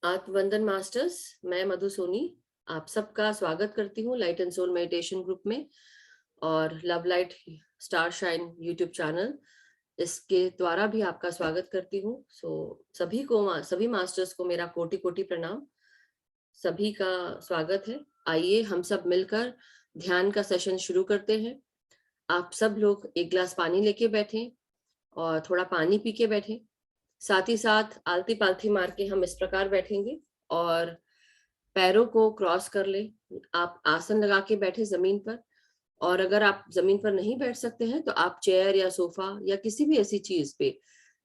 आत्मवंदन masters, मैं मधु सोनी आप सबका स्वागत करती हूँ light and soul meditation group में और love light star shine YouTube channel इसके द्वारा भी आपका स्वागत करती हूँ। सभी मास्टर्स को मेरा कोटि कोटि प्रणाम। सभी का स्वागत है। आइए हम सब मिलकर ध्यान का सेशन शुरू करते हैं। आप सब लोग एक गिलास पानी लेके बैठें और थोड़ा पानी पी के बैठें। साथ ही साथ आलती पालथी मार के हम इस प्रकार बैठेंगे और पैरों को क्रॉस कर ले। आप आसन लगा के बैठे जमीन पर, और अगर आप जमीन पर नहीं बैठ सकते हैं तो आप चेयर या सोफा या किसी भी ऐसी चीज पे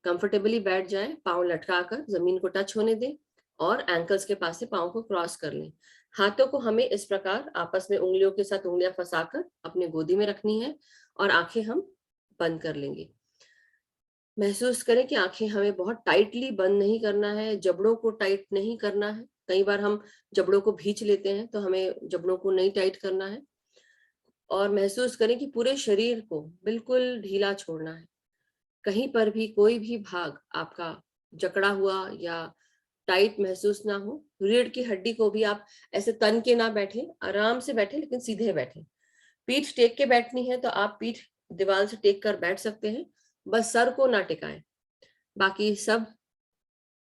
कंफर्टेबली बैठ जाएं। पाँव लटकाकर जमीन को टच होने दें और एंकल्स के पास से पाँव को क्रॉस कर लें। हाथों को हमें इस प्रकार आपस में उंगलियों के साथ उंगलियां फंसाकर अपनी गोदी में रखनी है और आंखें हम बंद कर लेंगे। महसूस करें कि आंखें हमें बहुत टाइटली बंद नहीं करना है, जबड़ों को टाइट नहीं करना है। कई बार हम जबड़ों को भींच लेते हैं, तो हमें जबड़ों को नहीं टाइट करना है। और महसूस करें कि पूरे शरीर को बिल्कुल ढीला छोड़ना है। कहीं पर भी कोई भी भाग आपका जकड़ा हुआ या टाइट महसूस ना हो। रीढ़ की हड्डी को भी आप ऐसे तन के ना बैठे, आराम से बैठे लेकिन सीधे बैठे। पीठ टेक के बैठनी है तो आप पीठ दीवार से टेक कर बैठ सकते हैं, बस सर को ना टिकाएं। बाकी सब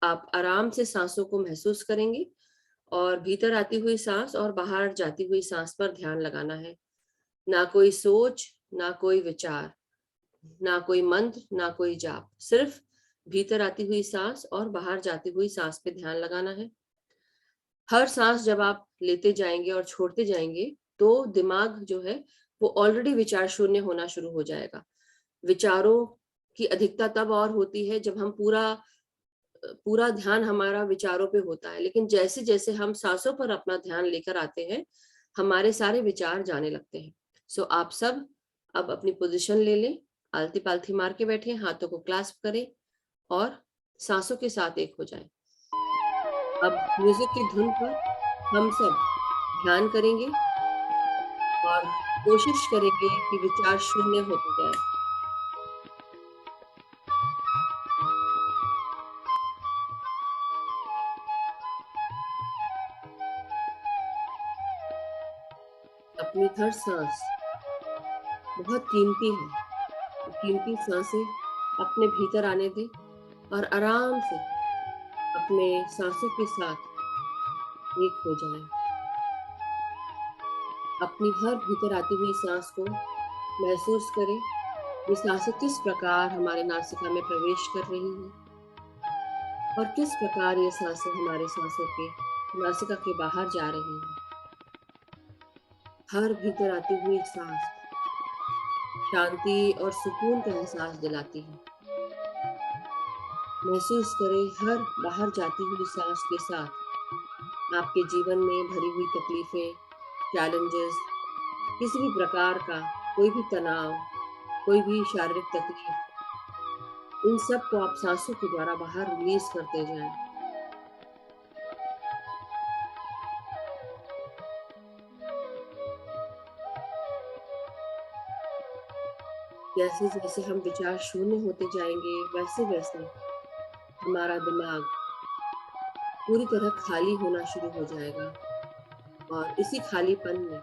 आप आराम से सांसों को महसूस करेंगे और भीतर आती हुई सांस और बाहर जाती हुई सांस पर ध्यान लगाना है। ना कोई सोच, ना कोई विचार, ना कोई मंत्र, ना कोई जाप, सिर्फ भीतर आती हुई सांस और बाहर जाती हुई सांस पे ध्यान लगाना है। हर सांस जब आप लेते जाएंगे और छोड़ते जाएंगे तो दिमाग जो है वो ऑलरेडी विचार शून्य होना शुरू हो जाएगा। विचारों की अधिकता तब और होती है जब हम पूरा ध्यान हमारा विचारों पे होता है, लेकिन जैसे जैसे हम सांसों पर अपना ध्यान लेकर आते हैं हमारे सारे विचार जाने लगते हैं। सो आप सब अब अपनी पोजीशन ले लें, आलती पालथी मार के बैठे, हाथों को क्लास्प करें और सांसों के साथ एक हो जाएं। अब म्यूजिक की धुन पर हम सब ध्यान करेंगे और कोशिश करेंगे कि विचार शून्य होते जाए। अपनी हर सांस बहुत कीमती है। कीमती सांसें अपने भीतर आने दें और आराम से अपने सांसों के साथ एक हो जाएं। अपनी हर भीतर आती हुई सांस को महसूस करें। ये सांसें किस प्रकार हमारे नासिका में प्रवेश कर रही हैं और किस प्रकार ये सांसें हमारे सांसों के नासिका के बाहर जा रही हैं। हर भीतर आती हुई सांस शांति और सुकून का एहसास दिलाती है। महसूस करें हर बाहर जाती हुई सांस के साथ आपके जीवन में भरी हुई तकलीफें, चैलेंजेस, किसी भी प्रकार का कोई भी तनाव, कोई भी शारीरिक तकलीफ, इन सब को आप सांसों के द्वारा बाहर रिलीज करते जाएं। जैसे जैसे हम विचार शून्य होते जाएंगे वैसे वैसे हमारा दिमाग पूरी तरह खाली होना शुरू हो जाएगा और इसी खालीपन में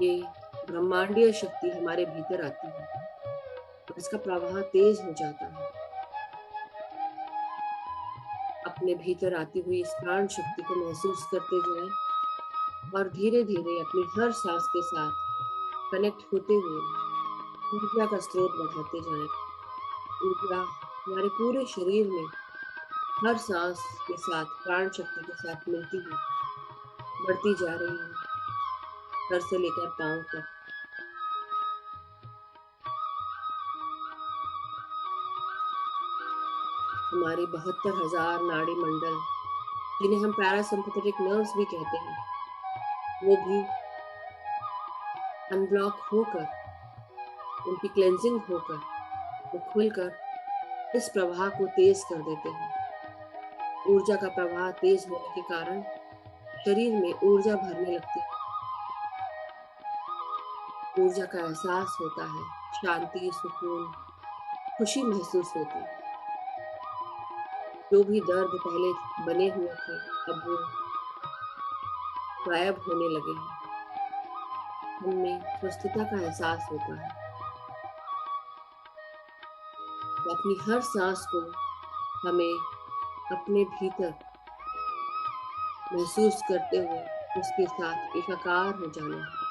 ये ब्रह्मांडीय शक्ति हमारे भीतर आती है और इसका प्रवाह तेज हो जाता है। अपने भीतर आती हुई इस प्राण शक्ति को महसूस करते जाएं और धीरे धीरे अपनी हर सांस के साथ कनेक्ट होते हुए ऊर्जा का स्रोत बढ़ाते जाएं। ऊर्जा हमारे पूरे शरीर में हर सांस के साथ प्राण शक्ति के साथ मिलती हुई बढ़ती जा रही है, सर से लेकर पांव तक। हमारे 72,000 नाड़ी मंडल, जिन्हें हम पैरासिम्पथेटिक नर्व्स भी कहते हैं, वो भी अनब्लॉक होकर, उनकी क्लेंजिंग होकर, वो खुलकर इस प्रवाह को तेज कर देते हैं। ऊर्जा का प्रवाह तेज होने के कारण शरीर में ऊर्जा भरने लगती है। ऊर्जा का एहसास होता है, शांति, सुकून, खुशी महसूस होती है। जो भी दर्द पहले बने हुए थे, अब वो गायब होने लगे हैं। हमें स्वस्थता का एहसास होता है। तो अपनी हर सांस को हमें अपने भीतर महसूस करते हुए उसके साथ एकाकार हो जाना है।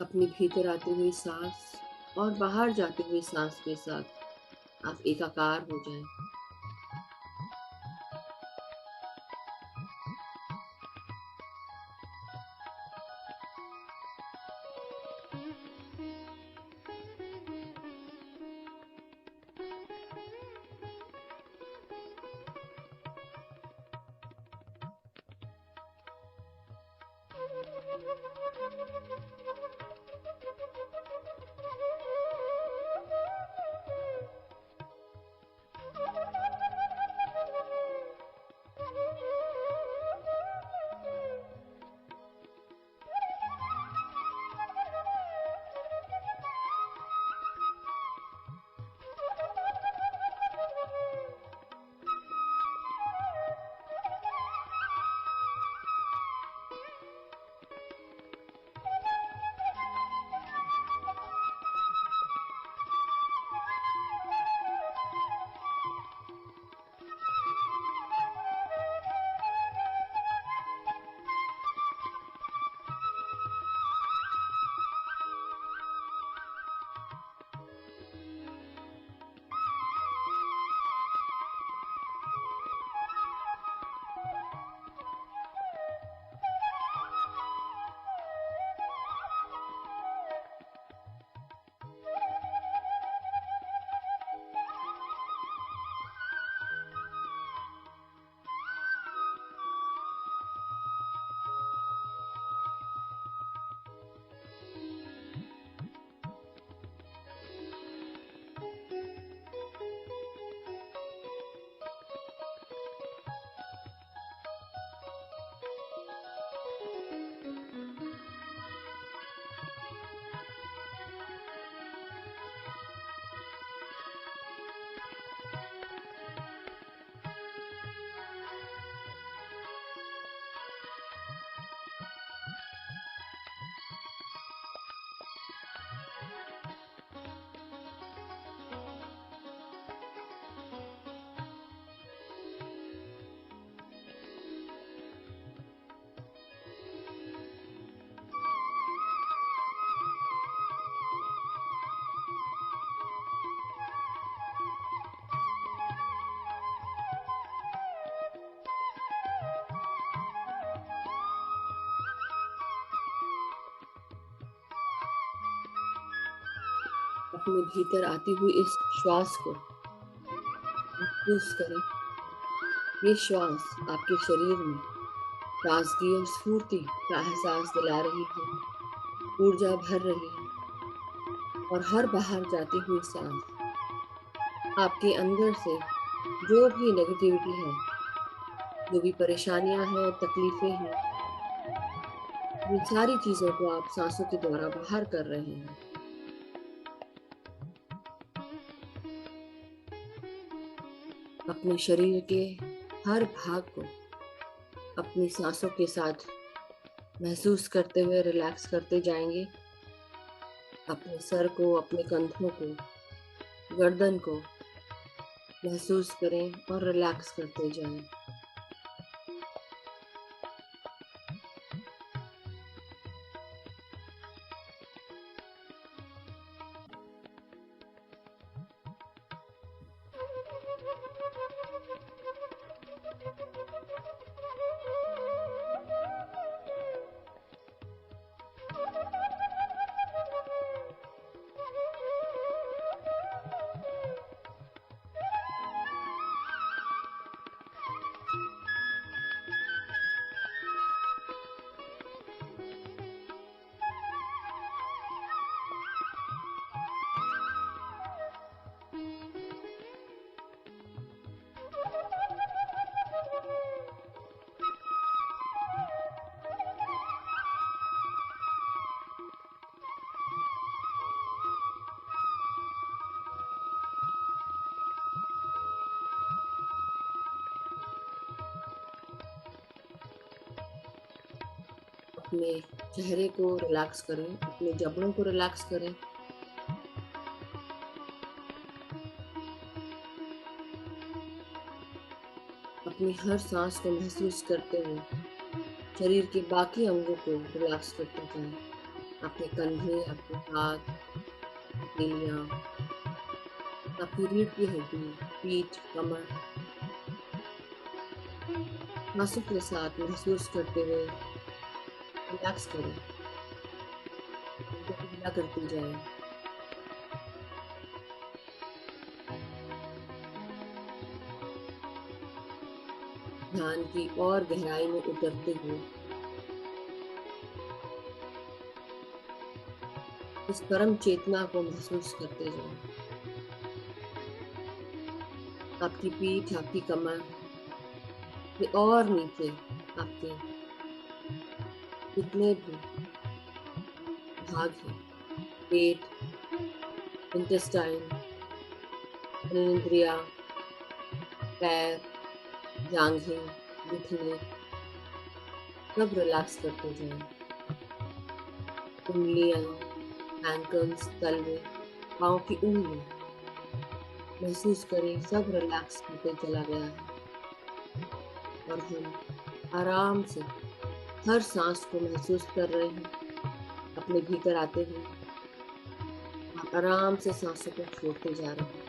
अपनी भीतर आती हुई सांस और बाहर जाती हुई सांस के साथ आप एकाकार हो जाएं। अपने भीतर आती हुई इस श्वास को महसूस करें। ये श्वास आपके शरीर में ताजगी और स्फूर्ति का एहसास दिला रही है, ऊर्जा भर रही है। और हर बाहर जाती हुई सांस आपके अंदर से जो भी नेगेटिविटी है, जो भी परेशानियां हैं, तकलीफें हैं, ये सारी चीजों को आप सांसों के द्वारा बाहर कर रहे हैं। अपने शरीर के हर भाग को अपनी सांसों के साथ महसूस करते हुए रिलैक्स करते जाएंगे। अपने सर को, अपने कंधों को, गर्दन को महसूस करें और रिलैक्स करते जाएं। अपने चेहरे को रिलैक्स करें, अपने जबड़ों को रिलैक्स करें। अपनी हर सांस को महसूस करते हुए शरीर के बाकी अंगों को रिलैक्स करते जाएं। अपने कंधे, अपने हाथ, हथेलियां, आपकी रीढ़ की हड्डी, पीठ, कमर सांसों के साथ महसूस करते हुए रिलैक्स करें। उनको ढीला करती जाएं। ध्यान की और गहराई में उतरते हुए इस परम चेतना को महसूस करते जाएं। आपकी पीठ, आपकी कमर ये और नीचे आपके जितने भी भाग हैं, पेट, इंटेस्टाइन, इंद्रिया, पैर, जांघें, घुटने सब रिलैक्स करते जाएं। उंगलियां, एंकल्स, तलवे, पाँव की उंगली महसूस करें सब रिलैक्स होते चला गया है। और हम आराम से हर सांस को महसूस कर रहे हैं। अपने भीतर आते हुए आराम से सांसों को छोड़ते जा रहे हैं।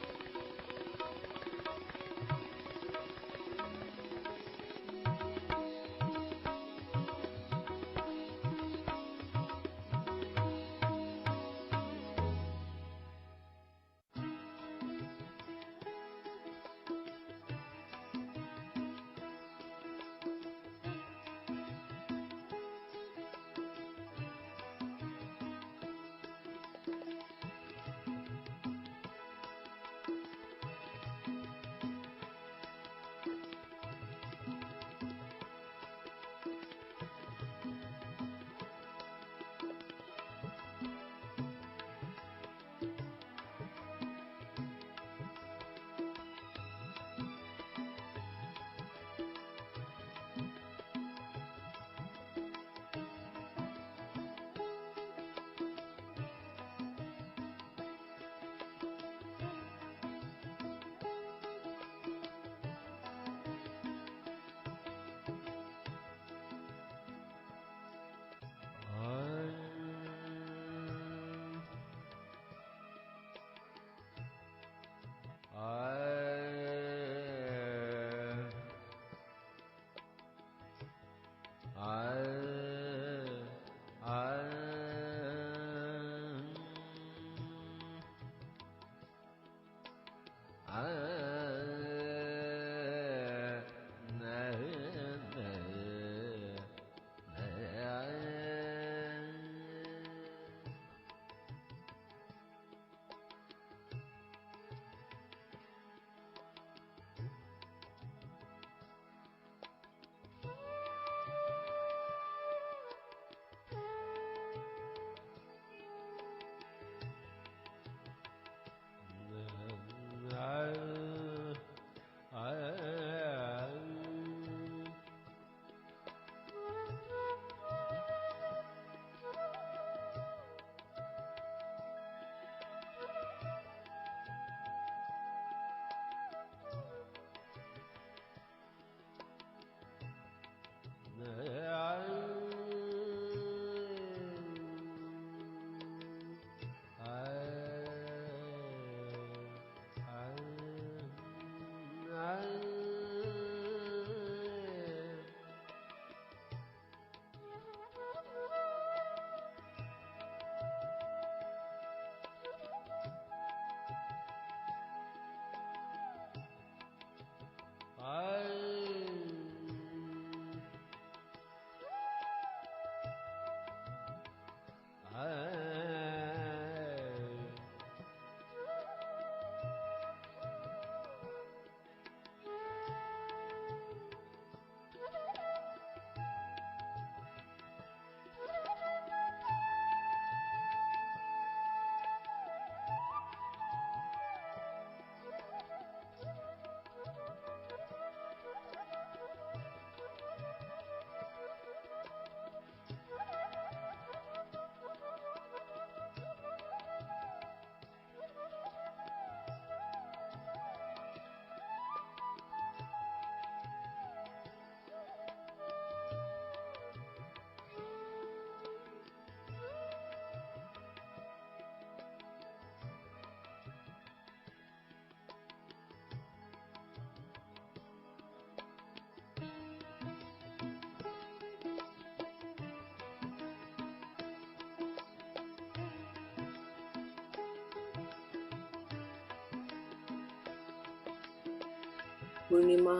पूर्णिमा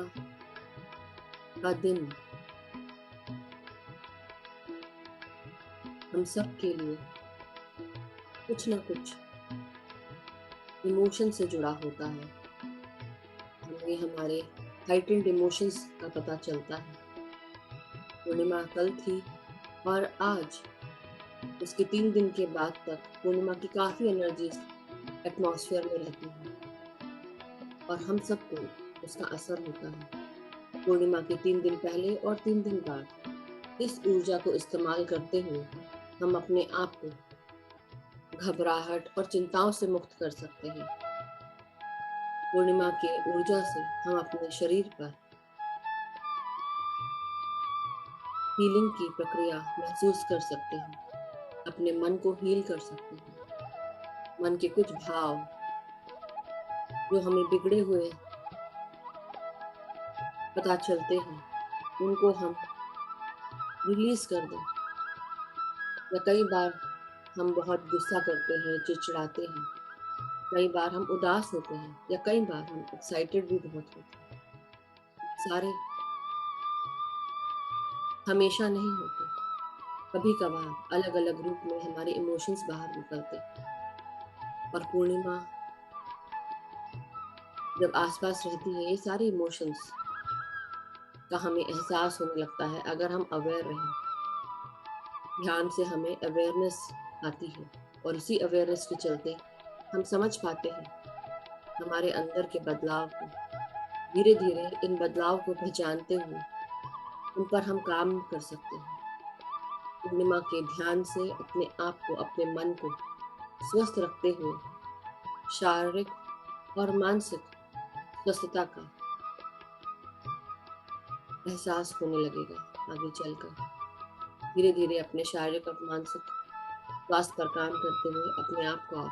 का दिन हम सब के लिए कुछ ना कुछ इमोशन से जुड़ा होता है। हमें हमारे हाइटेंड इमोशंस का पता चलता है। पूर्णिमा कल थी और आज उसके 3 दिन के बाद तक पूर्णिमा की काफ़ी एनर्जीज एटमॉस्फेयर में रहती है और हम सबको उसका असर होता है। पूर्णिमा के 3 दिन पहले और 3 दिन बाद इस ऊर्जा को इस्तेमाल करते हुए हम अपने आप को घबराहट और चिंताओं से मुक्त कर सकते हैं। पूर्णिमा के ऊर्जा से हम अपने शरीर पर हीलिंग की प्रक्रिया महसूस कर सकते हैं, अपने मन को हील कर सकते हैं। मन के कुछ भाव जो हमें बिगड़े हुए पता चलते हैं, उनको हम रिलीज कर दें। या कई बार हम बहुत गुस्सा करते हैं, चिड़चिड़ाते हैं, कई बार हम उदास होते हैं या कई बार हम एक्साइटेड भी बहुत होते हैं। सारे हमेशा नहीं होते, कभी कभार अलग अलग रूप में हमारे इमोशंस बाहर निकलते हैं। और पूर्णिमा जब आसपास रहती है, ये सारे इमोशंस का हमें एहसास होने लगता है। अगर हम अवेयर रहें, ध्यान से हमें अवेयरनेस आती है और इसी अवेयरनेस के चलते हम समझ पाते हैं हमारे अंदर के बदलाव को। धीरे धीरे इन बदलाव को पहचानते हुए उन पर हम काम कर सकते हैं। पूर्णिमा के ध्यान से अपने आप को, अपने मन को स्वस्थ रखते हुए शारीरिक और मानसिक स्वस्थता का एहसास होने लगेगा। आगे चलकर धीरे धीरे अपने शारीरिक और मानसिक स्वास्थ्य पर काम करते हुए अपने आप को आप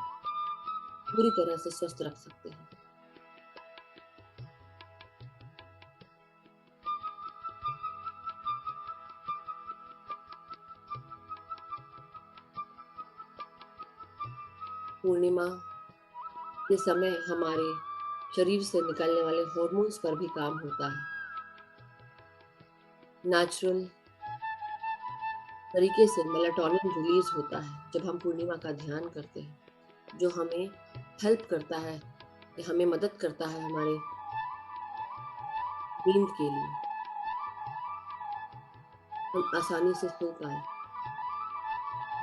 पूरी तरह से स्वस्थ रख सकते हैं। पूर्णिमा के समय हमारे शरीर से निकलने वाले हॉर्मोन्स पर भी काम होता है। नेचुरल तरीके से मेलाटोनिन रिलीज होता है जब हम पूर्णिमा का ध्यान करते हैं, जो हमें हेल्प करता है, या हमें मदद करता है हमारे नींद के लिए, हम आसानी से सो पाए।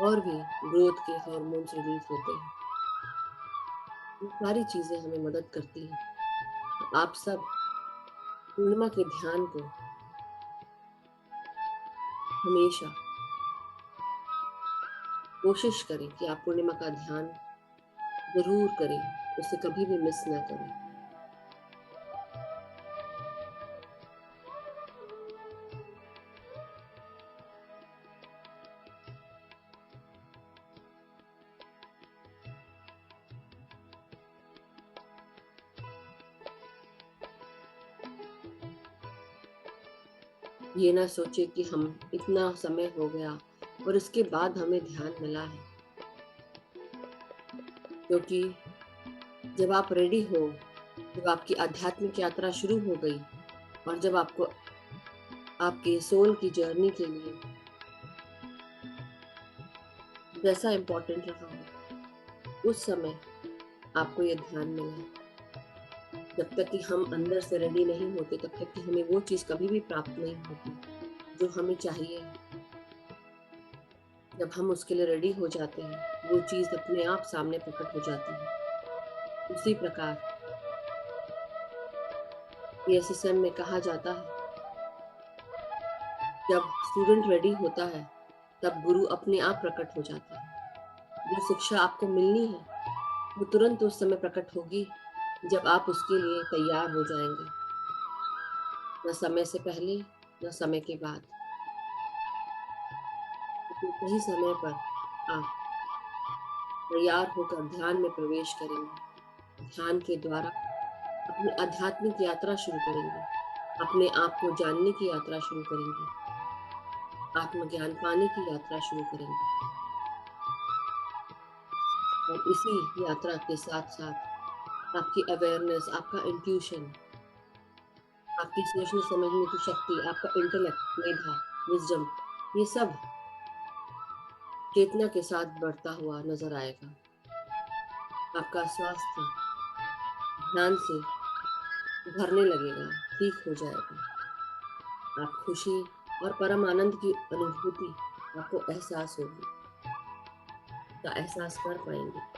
और भी ग्रोथ के हार्मोन्स रिलीज होते हैं। ये सारी चीजें हमें मदद करती हैं। तो आप सब पूर्णिमा के ध्यान को हमेशा कोशिश करें कि आप पूर्णिमा का ध्यान जरूर करें, उसे कभी भी मिस ना करें। ये ना सोचे कि हम इतना समय हो गया और इसके बाद हमें ध्यान मिला है, क्योंकि जब आप रेडी हो, जब आपकी आध्यात्मिक यात्रा शुरू हो गई और जब आपको आपके सोल की जर्नी के लिए जैसा इम्पोर्टेंट रहा हो, उस समय आपको ये ध्यान मिला। जब तक कि हम अंदर से रेडी नहीं होते, तब तक कि हमें वो चीज़ कभी भी प्राप्त नहीं होती जो हमें चाहिए। जब हम उसके लिए रेडी हो जाते हैं, वो चीज़ अपने आप सामने प्रकट हो जाती है। उसी प्रकार PSSM में कहा जाता है, जब स्टूडेंट रेडी होता है, तब गुरु अपने आप प्रकट हो जाता है। जो शिक्षा आपको मिलनी है, वो तुरंत उस समय प्रकट होगी जब आप उसके लिए तैयार हो जाएंगे। न समय से पहले, न समय के बाद। तो सही समय पर आप तैयार होकर ध्यान में प्रवेश करेंगे। ध्यान के द्वारा अपनी आध्यात्मिक यात्रा शुरू करेंगे, अपने आप को जानने की यात्रा शुरू करेंगे, आत्मज्ञान पाने की यात्रा शुरू करेंगे। और इसी यात्रा के साथ साथ आपकी अवेयरनेस, आपका इंट्यूशन आपकी सोचने समझने की शक्ति, आपका इंटेलेक्ट, मेधा, विजडम, ये सब चेतना के साथ बढ़ता हुआ नजर आएगा। आपका स्वास्थ्य ध्यान से भरने लगेगा, ठीक हो जाएगा। आप खुशी और परम आनंद की अनुभूति आपको एहसास होगी, का एहसास कर पाएंगे।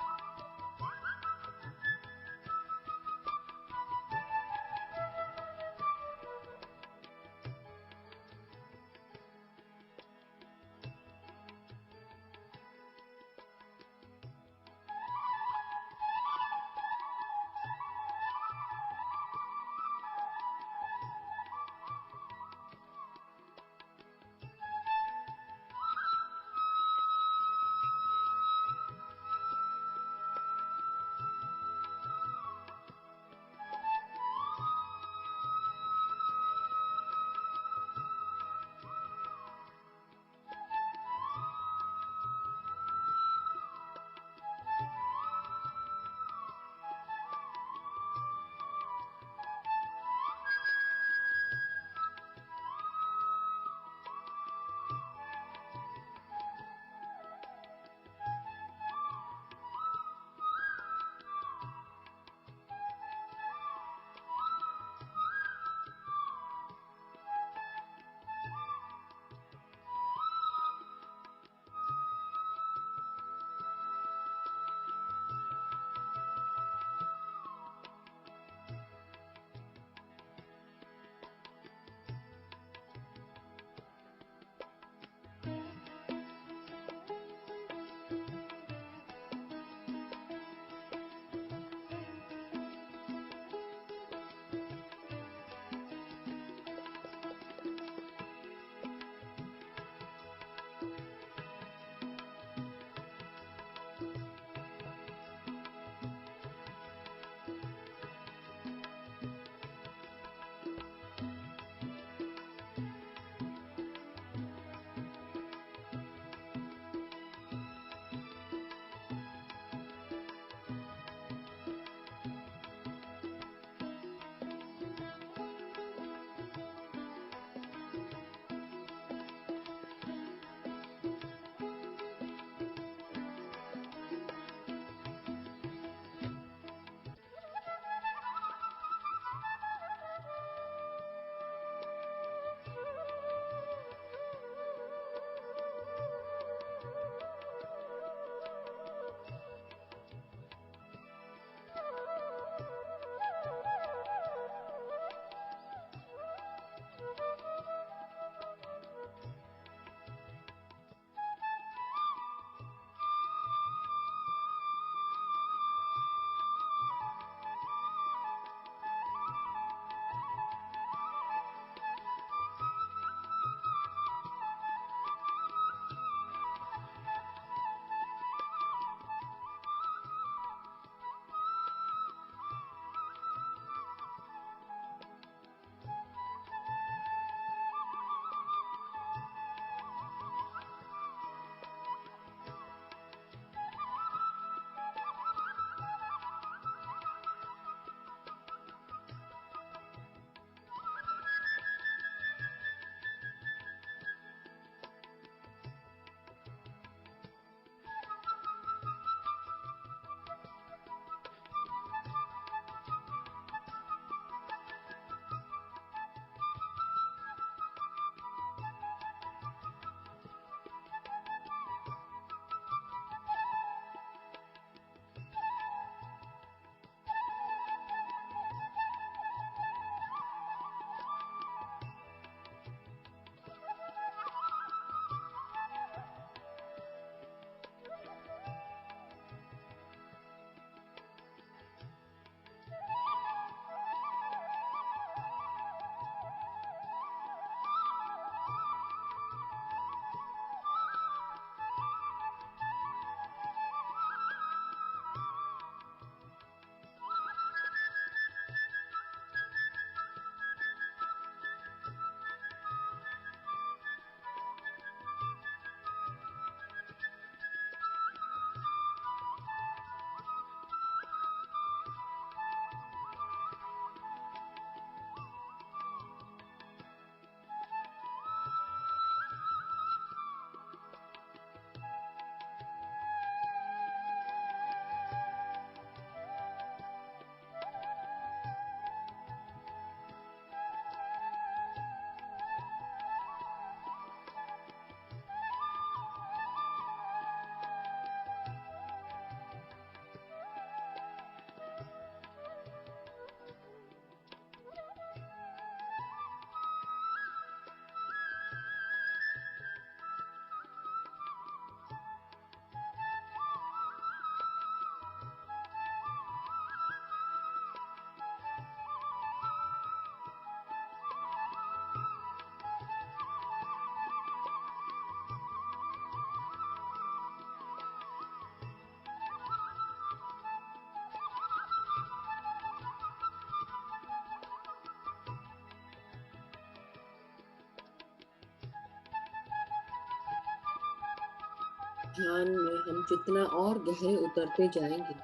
ध्यान में हम जितना और गहरे उतरते जाएंगे,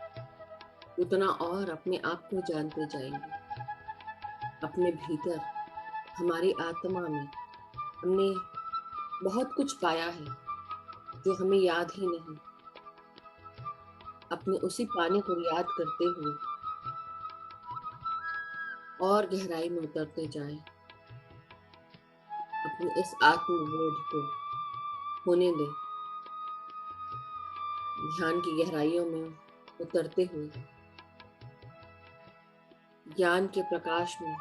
उतना और अपने आप को जानते जाएंगे। अपने भीतर, हमारी आत्मा में हमने बहुत कुछ पाया है जो हमें याद ही नहीं। अपने उसी पाने को याद करते हुए और गहराई में उतरते जाएं। अपने इस आत्मबोध को होने दें। ध्यान की गहराइयों में उतरते हुए ज्ञान के प्रकाश में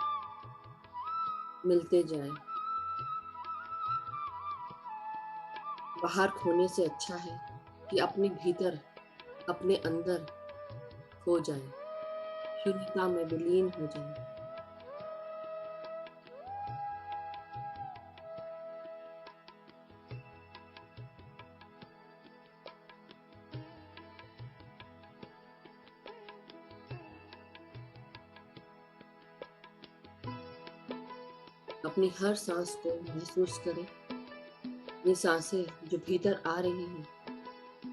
मिलते जाएं। बाहर खोने से अच्छा है कि अपने भीतर, अपने अंदर खो जाएं, शून्यता में विलीन हो जाएं। अपनी हर सांस को महसूस करें। ये सांसें जो भीतर आ रही हैं,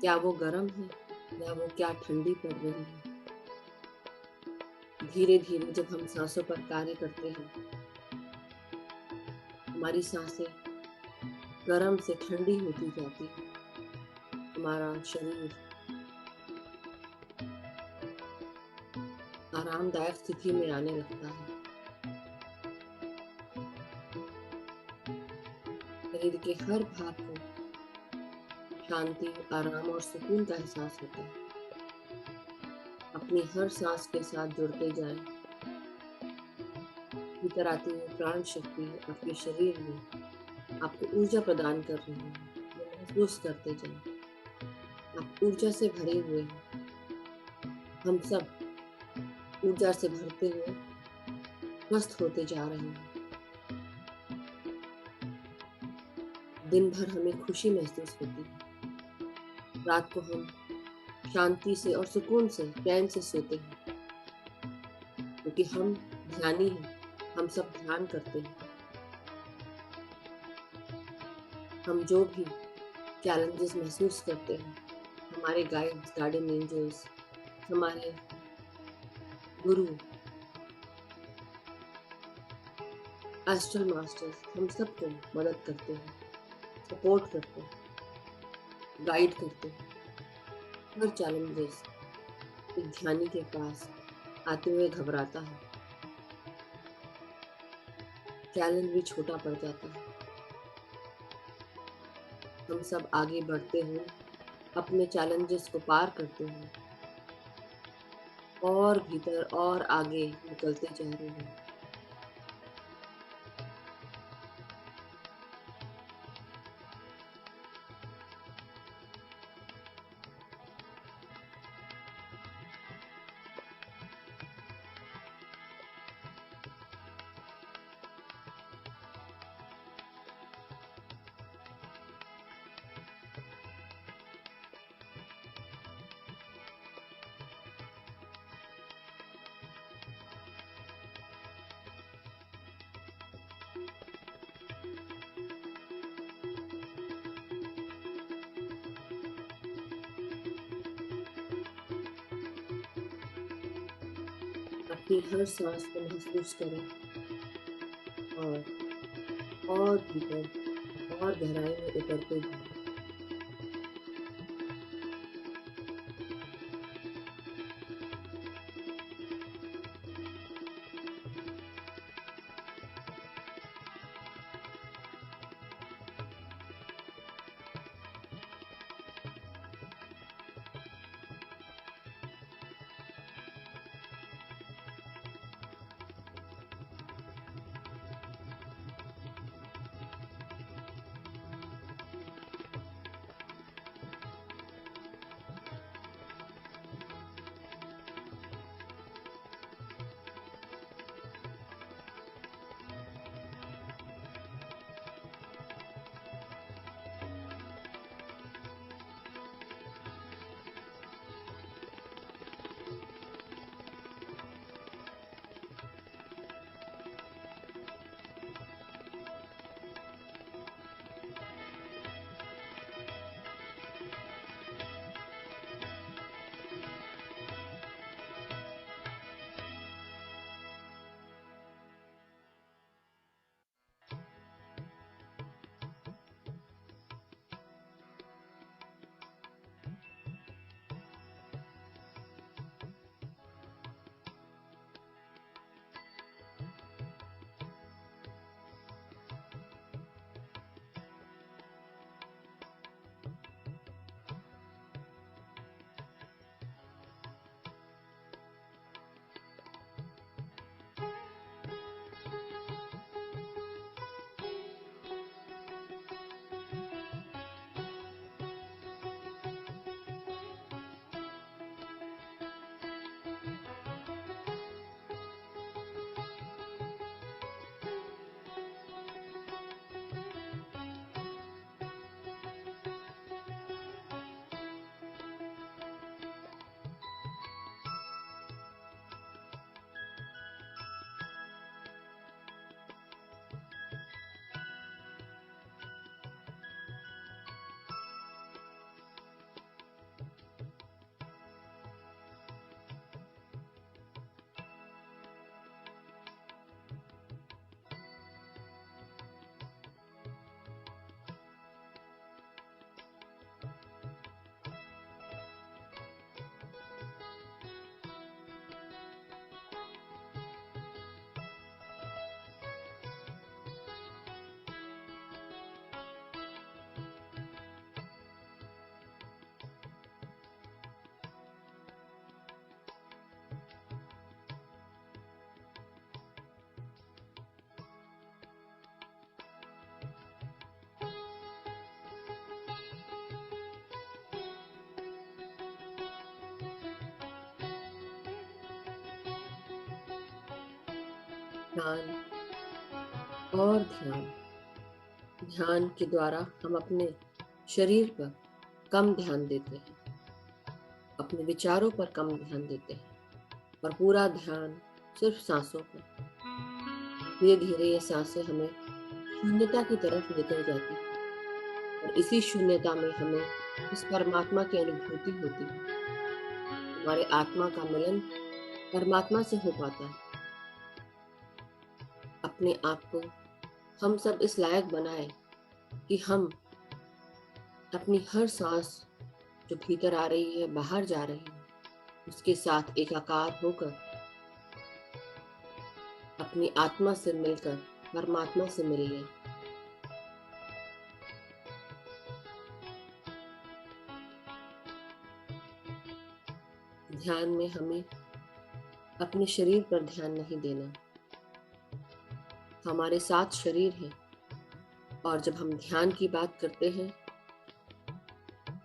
क्या वो गर्म है या वो क्या ठंडी पड़ रही है। धीरे धीरे जब हम सांसों पर कार्य करते हैं, हमारी सांसें गर्म से ठंडी होती जाती है। हमारा शरीर आरामदायक स्थिति में आने लगता है। शरीर के हर भाग को शांति, आराम और सुकून का एहसास होता है। अपनी हर सांस के साथ जुड़ते जाएं। भीतर आती हुई प्राण शक्ति आपके शरीर में आपको ऊर्जा प्रदान कर रही है। ये महसूस करते जाएं। आप ऊर्जा से भरे हुए हैं। हम सब ऊर्जा से भरते हुए स्वस्थ होते जा रहे हैं। दिन भर हमें खुशी महसूस होती है। रात को हम शांति से और सुकून से, चैन से सोते हैं, क्योंकि हम ध्यानी हैं। हम सब ध्यान करते हैं। हम जो भी चैलेंजेस महसूस करते हैं, हमारे गाइड्स, गार्डियन एंजल्स, हमारे गुरु, एस्ट्रल मास्टर्स हम सबको मदद करते हैं, सपोर्ट करते हैं, गाइड करते हैं। हर चैलेंजेस एक ध्यानी के पास आते हुए घबराता है। चैलेंज भी छोटा पड़ जाता है। हम सब आगे बढ़ते हुए अपने चैलेंजेस को पार करते हैं और भीतर और आगे निकलते जा रहे हैं। अपनी हर सांस को महसूस करें और भीतर और गहराई में उतरते जाएं। ध्यान और ध्यान। ध्यान के द्वारा हम अपने शरीर पर कम ध्यान देते हैं, अपने विचारों पर कम ध्यान देते हैं और पूरा ध्यान सिर्फ सांसों पर। धीरे धीरे ये सांसें हमें शून्यता की तरफ लेकर जाती हैं और इसी शून्यता में हमें इस परमात्मा की अनुभूति होती है। हमारे आत्मा का मिलन परमात्मा से हो पाता है। अपने आप को हम सब इस लायक बनाए कि हम अपनी हर सांस जो भीतर आ रही है, बाहर जा रही है, उसके साथ एकाकार होकर अपनी आत्मा से मिलकर परमात्मा से मिल लें। ध्यान में हमें अपने शरीर पर ध्यान नहीं देना। हमारे 7 शरीर हैं और जब हम ध्यान की बात करते हैं,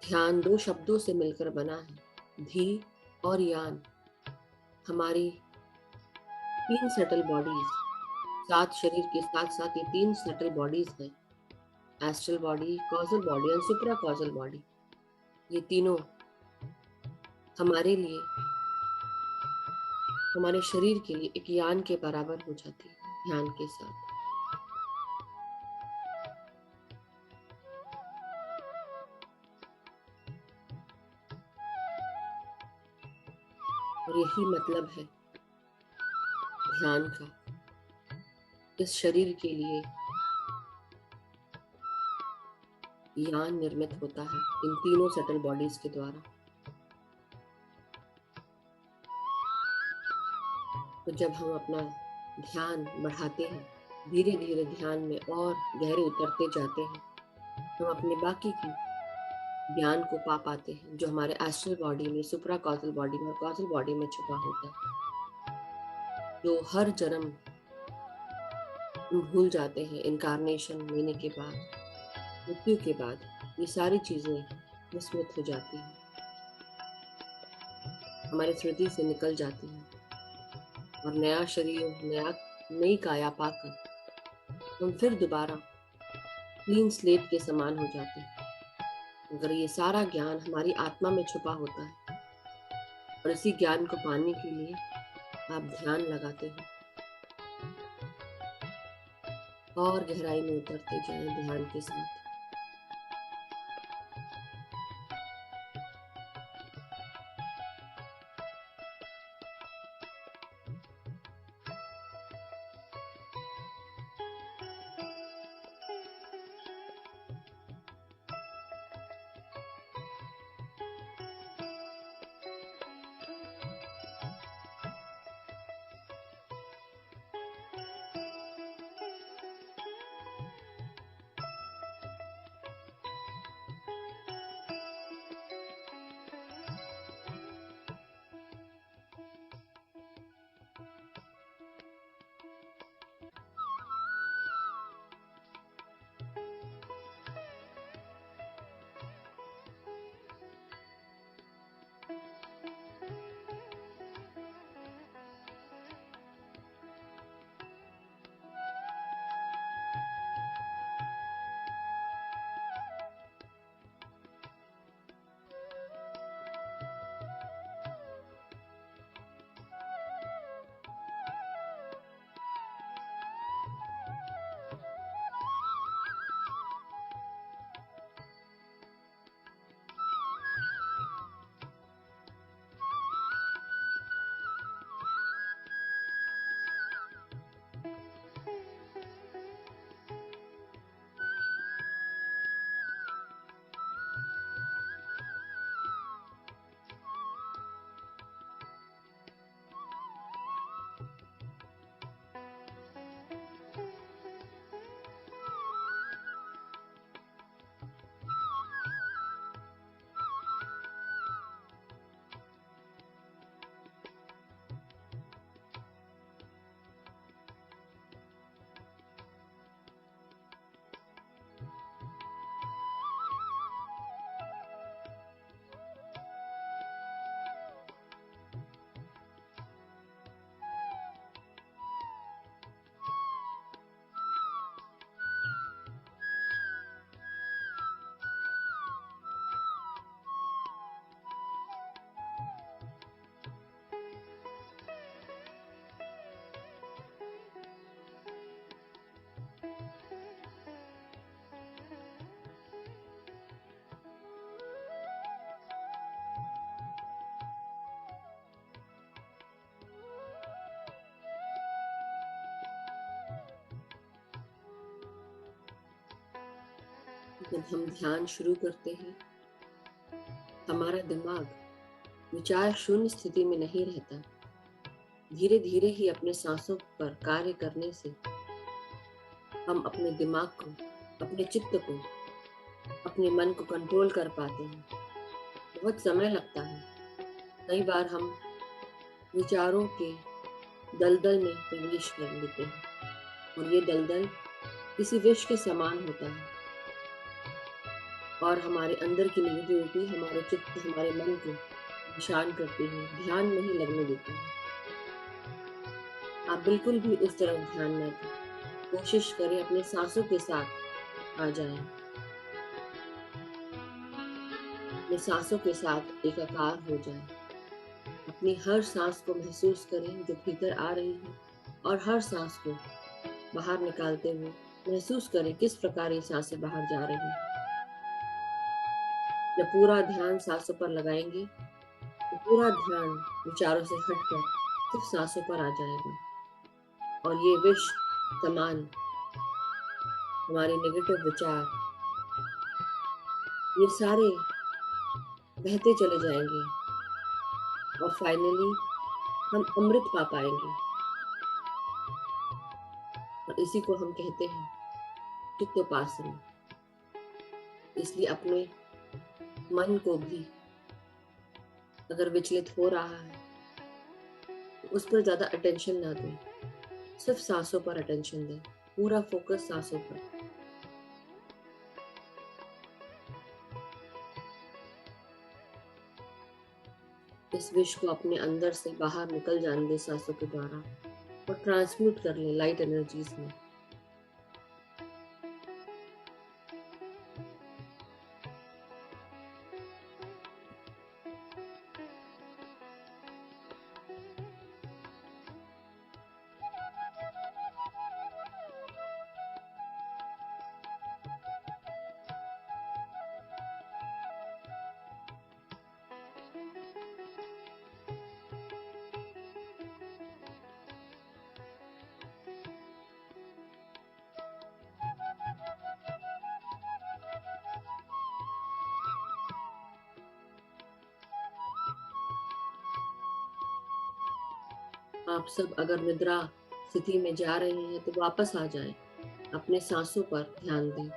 ध्यान 2 शब्दों से मिलकर बना है, धी और यान। हमारी 3 सटल बॉडीज, 7 शरीर के साथ साथ ये 3 सटल बॉडीज हैं, एस्ट्रल बॉडी, कॉजल बॉडी और सुप्रा कॉजल बॉडी। ये तीनों हमारे लिए, हमारे शरीर के लिए एक यान के बराबर हो जाती है ध्यान के साथ। और यही मतलब है ध्यान का। इस शरीर के लिए यान निर्मित होता है इन तीनों सटल बॉडीज के द्वारा। तो जब हम अपना ध्यान बढ़ाते हैं, धीरे धीरे ध्यान में और गहरे उतरते जाते हैं, हम अपने बाकी की ज्ञान को पा पाते हैं जो हमारे एस्ट्रल बॉडी में, सुप्रा कॉजल बॉडी में और कॉजल बॉडी में छुपा होता है, जो हर जन्म हम भूल जाते हैं। इनकारनेशन लेने के बाद, मृत्यु के बाद ये सारी चीजें विस्मृत हो जाती हैं, हमारी स्मृति से निकल जाती हैं और नया शरीर, नई काया पाकर हम फिर दोबारा क्लीन स्लेट के समान हो जाते हैं। मगर ये सारा ज्ञान हमारी आत्मा में छुपा होता है और इसी ज्ञान को पाने के लिए आप ध्यान लगाते हैं और गहराई में उतरते जाएं ध्यान के साथ। जब हम ध्यान शुरू करते हैं, हमारा दिमाग विचार शून्य स्थिति में नहीं रहता। धीरे धीरे ही अपने सांसों पर कार्य करने से हम अपने दिमाग को, अपने चित्त को, अपने मन को कंट्रोल कर पाते हैं। बहुत समय लगता है। कई बार हम विचारों के दलदल में प्रवेश कर लेते हैं और ये दलदल किसी विष के समान होता है और हमारे अंदर की नेगेटिविटी हमारे चित्त, हमारे मन को परेशान करती है, ध्यान नहीं लगने देती है। आप बिल्कुल भी उस तरफ ध्यान न दें। कोशिश करें अपने सांसों के साथ आ जाएं। अपने सांसों के साथ एकाकार हो जाएं। अपनी हर सांस को महसूस करें जो भीतर आ रही है और हर सांस को बाहर निकालते हुए महसूस करें किस प्रकार ये सांसें बाहर जा रही हैं। जब पूरा ध्यान सांसों पर लगाएंगे तो पूरा ध्यान विचारों से हटकर सिर्फ सांसों पर आ जाएगा और ये विष समान हमारे नेगेटिव विचार ये सारे बहते चले जाएंगे और फाइनली हम अमृत पा पाएंगे और इसी को हम कहते हैं चित्तोपासना। इसलिए अपने मन को भी अगर विचलित हो रहा है तो उस पर ज्यादा अटेंशन ना दें, सिर्फ सांसों पर अटेंशन दें, पूरा फोकस सांसों पर। इस विश को अपने अंदर से बाहर निकल जाने दें सांसों के द्वारा और ट्रांसम्यूट कर लें लाइट एनर्जीज में। आप सब अगर निद्रा स्थिति में जा रहे हैं तो वापस आ जाएं, अपने सांसों पर ध्यान दें।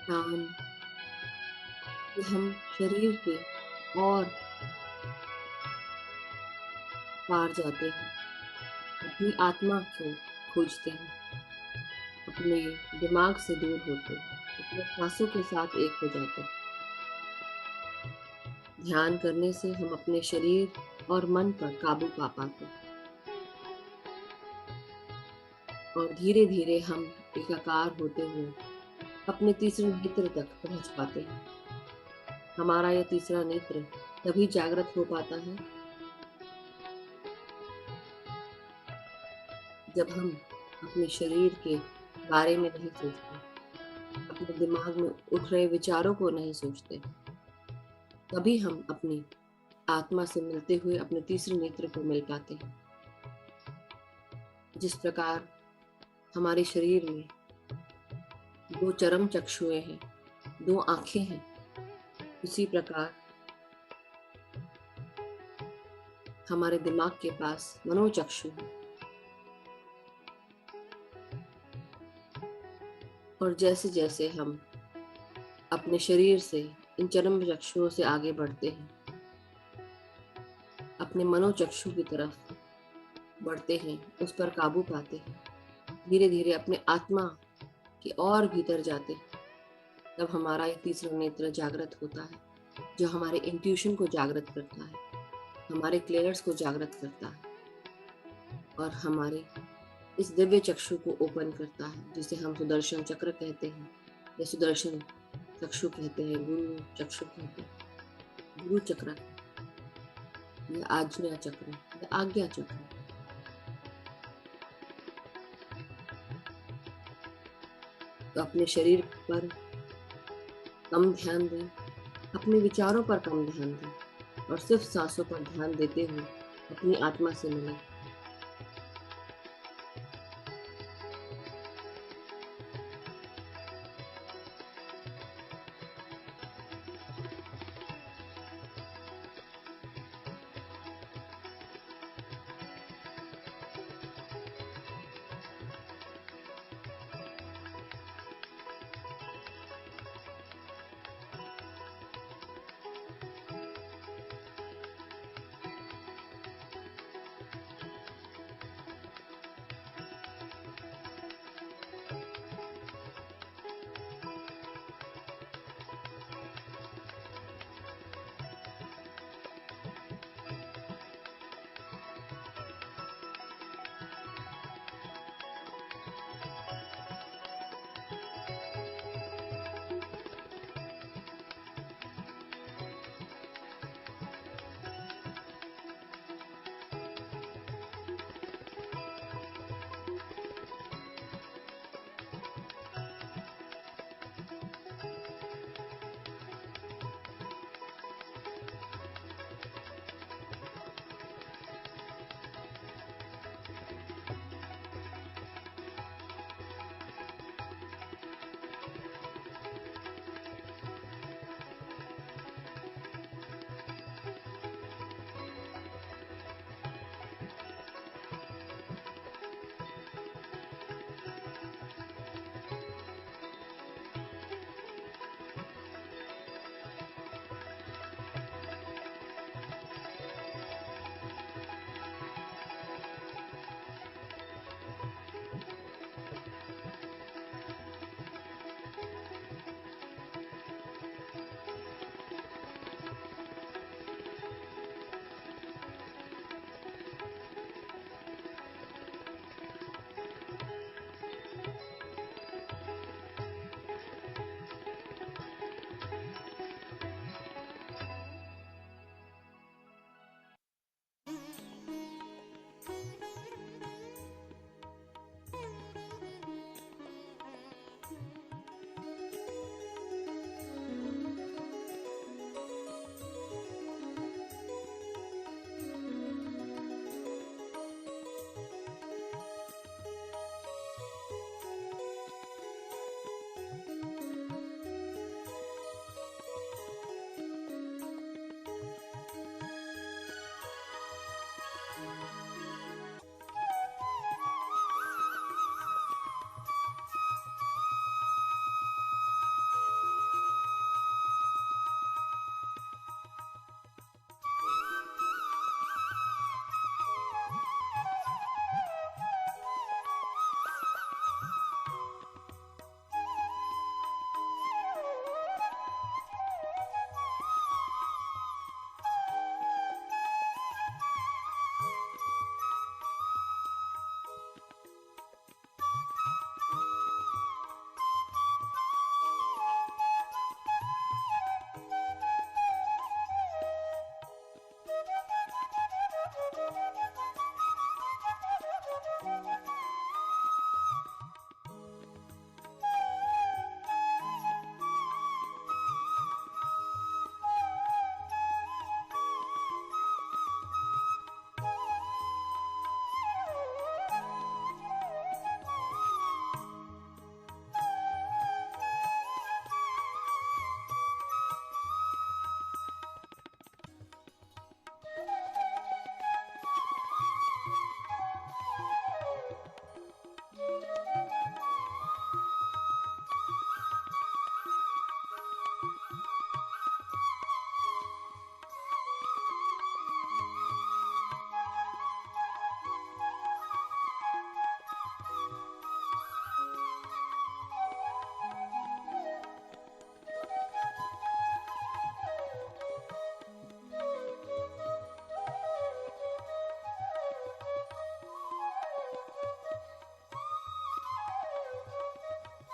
ध्यान कि हम शरीर के और पार जाते हैं, अपनी आत्मा को खोजते हैं, अपने दिमाग से दूर होते हैं, अपने सांसों के साथ एक हो जाते हैं। ध्यान करने से हम अपने शरीर और मन पर काबू पा पाते हैं और धीरे धीरे हम एकाकार होते हुए अपने तीसरे नेत्र तक पहुंच पाते हैं। हमारा यह तीसरा नेत्र तभी जागृत हो पाता है जब हम अपने शरीर के बारे में नहीं सोचते, अपने दिमाग में उठ रहे विचारों को नहीं सोचते। तभी हम अपनी आत्मा से मिलते हुए अपने तीसरे नेत्र को मिल पाते हैं। जिस प्रकार हमारे शरीर में दो चरम चक्षुएं हैं, दो आंखें हैं, उसी प्रकार हमारे दिमाग के पास मनोचक्षु है। और जैसे जैसे हम अपने शरीर से इन चरम चक्षुओं से आगे बढ़ते हैं, अपने मनोचक्षु की तरफ बढ़ते हैं, उस पर काबू पाते हैं, धीरे धीरे अपने आत्मा के और भीतर जाते हैं, तब हमारा ये तीसरा नेत्र जागृत होता है, जो हमारे इंट्यूशन को जागृत करता है, हमारे क्लियर्स को जागृत करता है और हमारे इस दिव्य चक्षु को ओपन करता है, जिसे हम सुदर्शन चक्र कहते हैं या सुदर्शन चक्षु कहते हैं, गुरु चक्षु कहते हैं, गुरु चक्र या आज्ञा चक्र या आज्ञा चक्र। तो अपने शरीर पर कम ध्यान दें, अपने विचारों पर कम ध्यान दें और सिर्फ सांसों पर ध्यान देते हुए अपनी आत्मा से मिलें।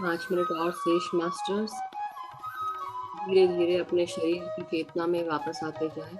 5 मिनट और शेष मास्टर्स। धीरे धीरे अपने शरीर की चेतना में वापस आते जाएं।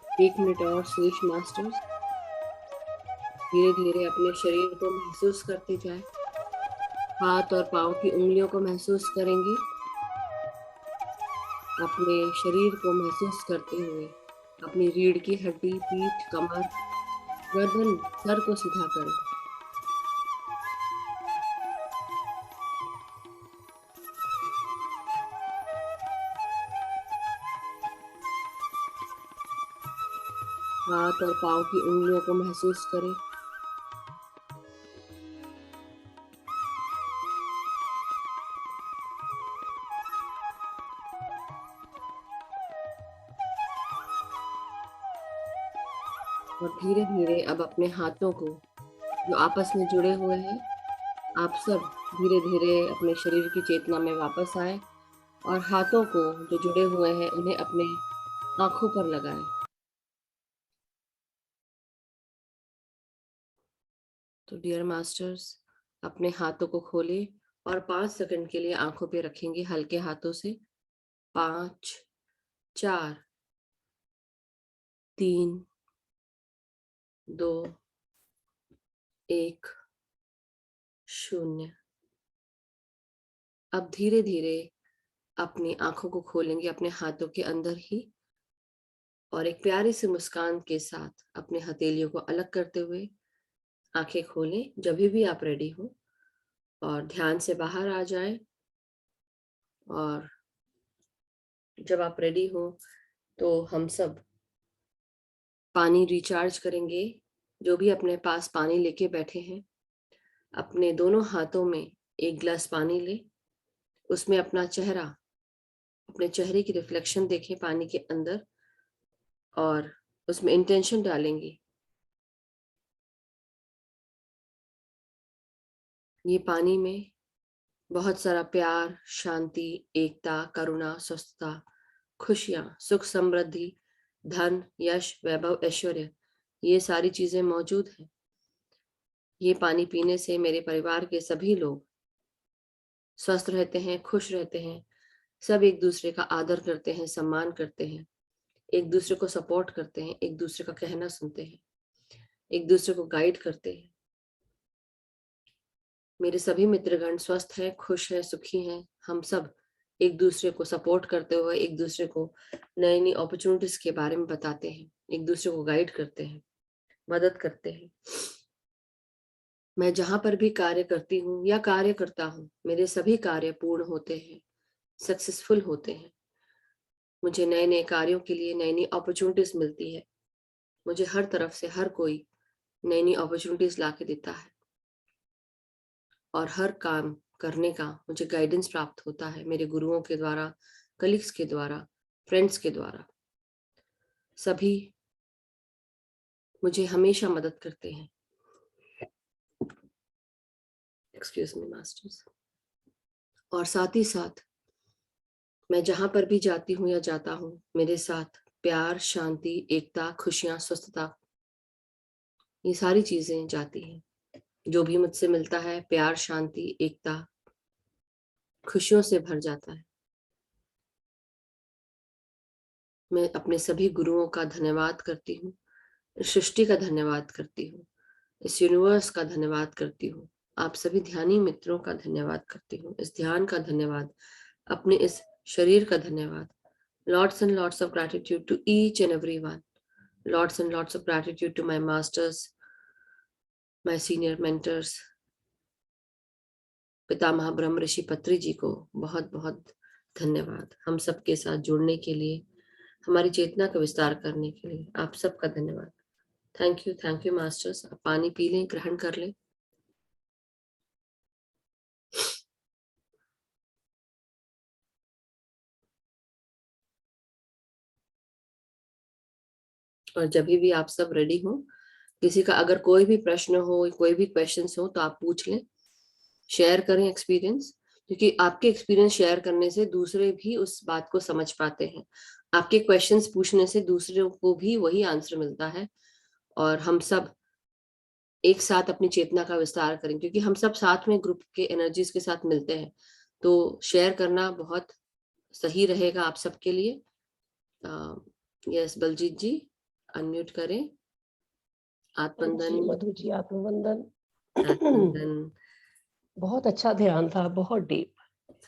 एक मिनट और शेष मास्टर्स। धीरे धीरे अपने शरीर को महसूस करते जाएं। हाथ और पांव की उंगलियों को महसूस करेंगे। अपने शरीर को महसूस करते हुए अपनी रीढ़ की हड्डी, पीठ, कमर, गर्दन, सर को सीधा करें। हाथ और पांव की उंगलियों को महसूस करें। और धीरे धीरे अब अपने हाथों को जो आपस में जुड़े हुए हैं, आप सब धीरे धीरे अपने शरीर की चेतना में वापस आए और हाथों को जो जुड़े हुए हैं उन्हें अपने आंखों पर लगाएं। तो डियर मास्टर्स, अपने हाथों को खोलें और 5 सेकंड के लिए आंखों पे रखेंगे हल्के हाथों से। 5, 4, 3, 2, 1, 0। अब धीरे धीरे अपनी आंखों को खोलेंगे अपने हाथों के अंदर ही और एक प्यारी सी मुस्कान के साथ अपने हथेलियों को अलग करते हुए आंखें खोलें जब भी आप रेडी हो और ध्यान से बाहर आ जाएं। और जब आप रेडी हो तो हम सब पानी रिचार्ज करेंगे। जो भी अपने पास पानी लेके बैठे हैं, अपने दोनों हाथों में एक गिलास पानी ले, उसमें अपना चेहरा अपने चेहरे की रिफ्लेक्शन देखें पानी के अंदर और उसमें इंटेंशन डालेंगी। ये पानी में बहुत सारा प्यार, शांति, एकता, करुणा, स्वस्थता, खुशियां, सुख, समृद्धि, धन, यश, वैभव, ऐश्वर्य, ये सारी चीजें मौजूद हैं। ये पानी पीने से मेरे परिवार के सभी लोग स्वस्थ रहते हैं, खुश रहते हैं। सब एक दूसरे का आदर करते हैं, सम्मान करते हैं, एक दूसरे को सपोर्ट करते हैं, एक दूसरे का कहना सुनते हैं, एक दूसरे को गाइड करते हैं। मेरे सभी मित्रगण स्वस्थ हैं, खुश हैं, सुखी हैं। हम सब एक दूसरे को सपोर्ट करते हुए एक दूसरे को नई नई अपॉर्चुनिटीज के बारे में बताते हैं, एक दूसरे को गाइड करते हैं, मदद करते हैं। मैं जहां पर भी कार्य करती हूँ या कार्य करता हूँ, मेरे सभी कार्य पूर्ण होते हैं, सक्सेसफुल होते हैं। मुझे नए नए कार्यों के लिए नई नई अपॉर्चुनिटीज मिलती है। मुझे हर तरफ से हर कोई नई नई अपॉर्चुनिटीज ला के देता है और हर काम करने का मुझे गाइडेंस प्राप्त होता है मेरे गुरुओं के द्वारा, कलीग्स के द्वारा, फ्रेंड्स के द्वारा। सभी मुझे हमेशा मदद करते हैं। Excuse me masters. और साथ ही साथ मैं जहां पर भी जाती हूँ या जाता हूँ, मेरे साथ प्यार, शांति, एकता, खुशियां, स्वस्थता, ये सारी चीजें जाती हैं। जो भी मुझसे मिलता है, प्यार, शांति, एकता, खुशियों से भर जाता है। मैं अपने सभी गुरुओं का धन्यवाद करती हूँ, सृष्टि का धन्यवाद करती हूँ, इस यूनिवर्स का धन्यवाद करती हूँ, आप सभी ध्यानी मित्रों का धन्यवाद करती हूँ, इस ध्यान का धन्यवाद, अपने इस शरीर का धन्यवाद। Lots and lots of gratitude to each and everyone. Lots and lots of gratitude to my masters, my senior mentors, पितामह ब्रह्म ऋषि पत्री जी को बहुत बहुत धन्यवाद। हम सबके साथ जुड़ने के लिए, हमारी चेतना का विस्तार करने के लिए आप सबका धन्यवाद। Thank you masters. आप पानी पी लें, ग्रहण कर लें। और जब भी आप सब रेडी हो, किसी का अगर कोई भी प्रश्न हो, कोई भी क्वेश्चंस हो, तो आप पूछ लें, शेयर करें एक्सपीरियंस, क्योंकि आपके एक्सपीरियंस शेयर करने से दूसरे भी उस बात को समझ पाते हैं। आपके क्वेश्चंस पूछने से दूसरों को भी वही आंसर मिलता है और हम सब एक साथ अपनी चेतना का विस्तार करें, क्योंकि हम सब साथ में ग्रुप के एनर्जीज के साथ मिलते हैं। तो शेयर करना बहुत सही रहेगा आप सबके लिए। यस बलजीत जी, अनम्यूट करें। आत्मवंदन। मधु जी, आत्मवंदन। आत्मवंदन। बहुत अच्छा ध्यान था, बहुत डीप।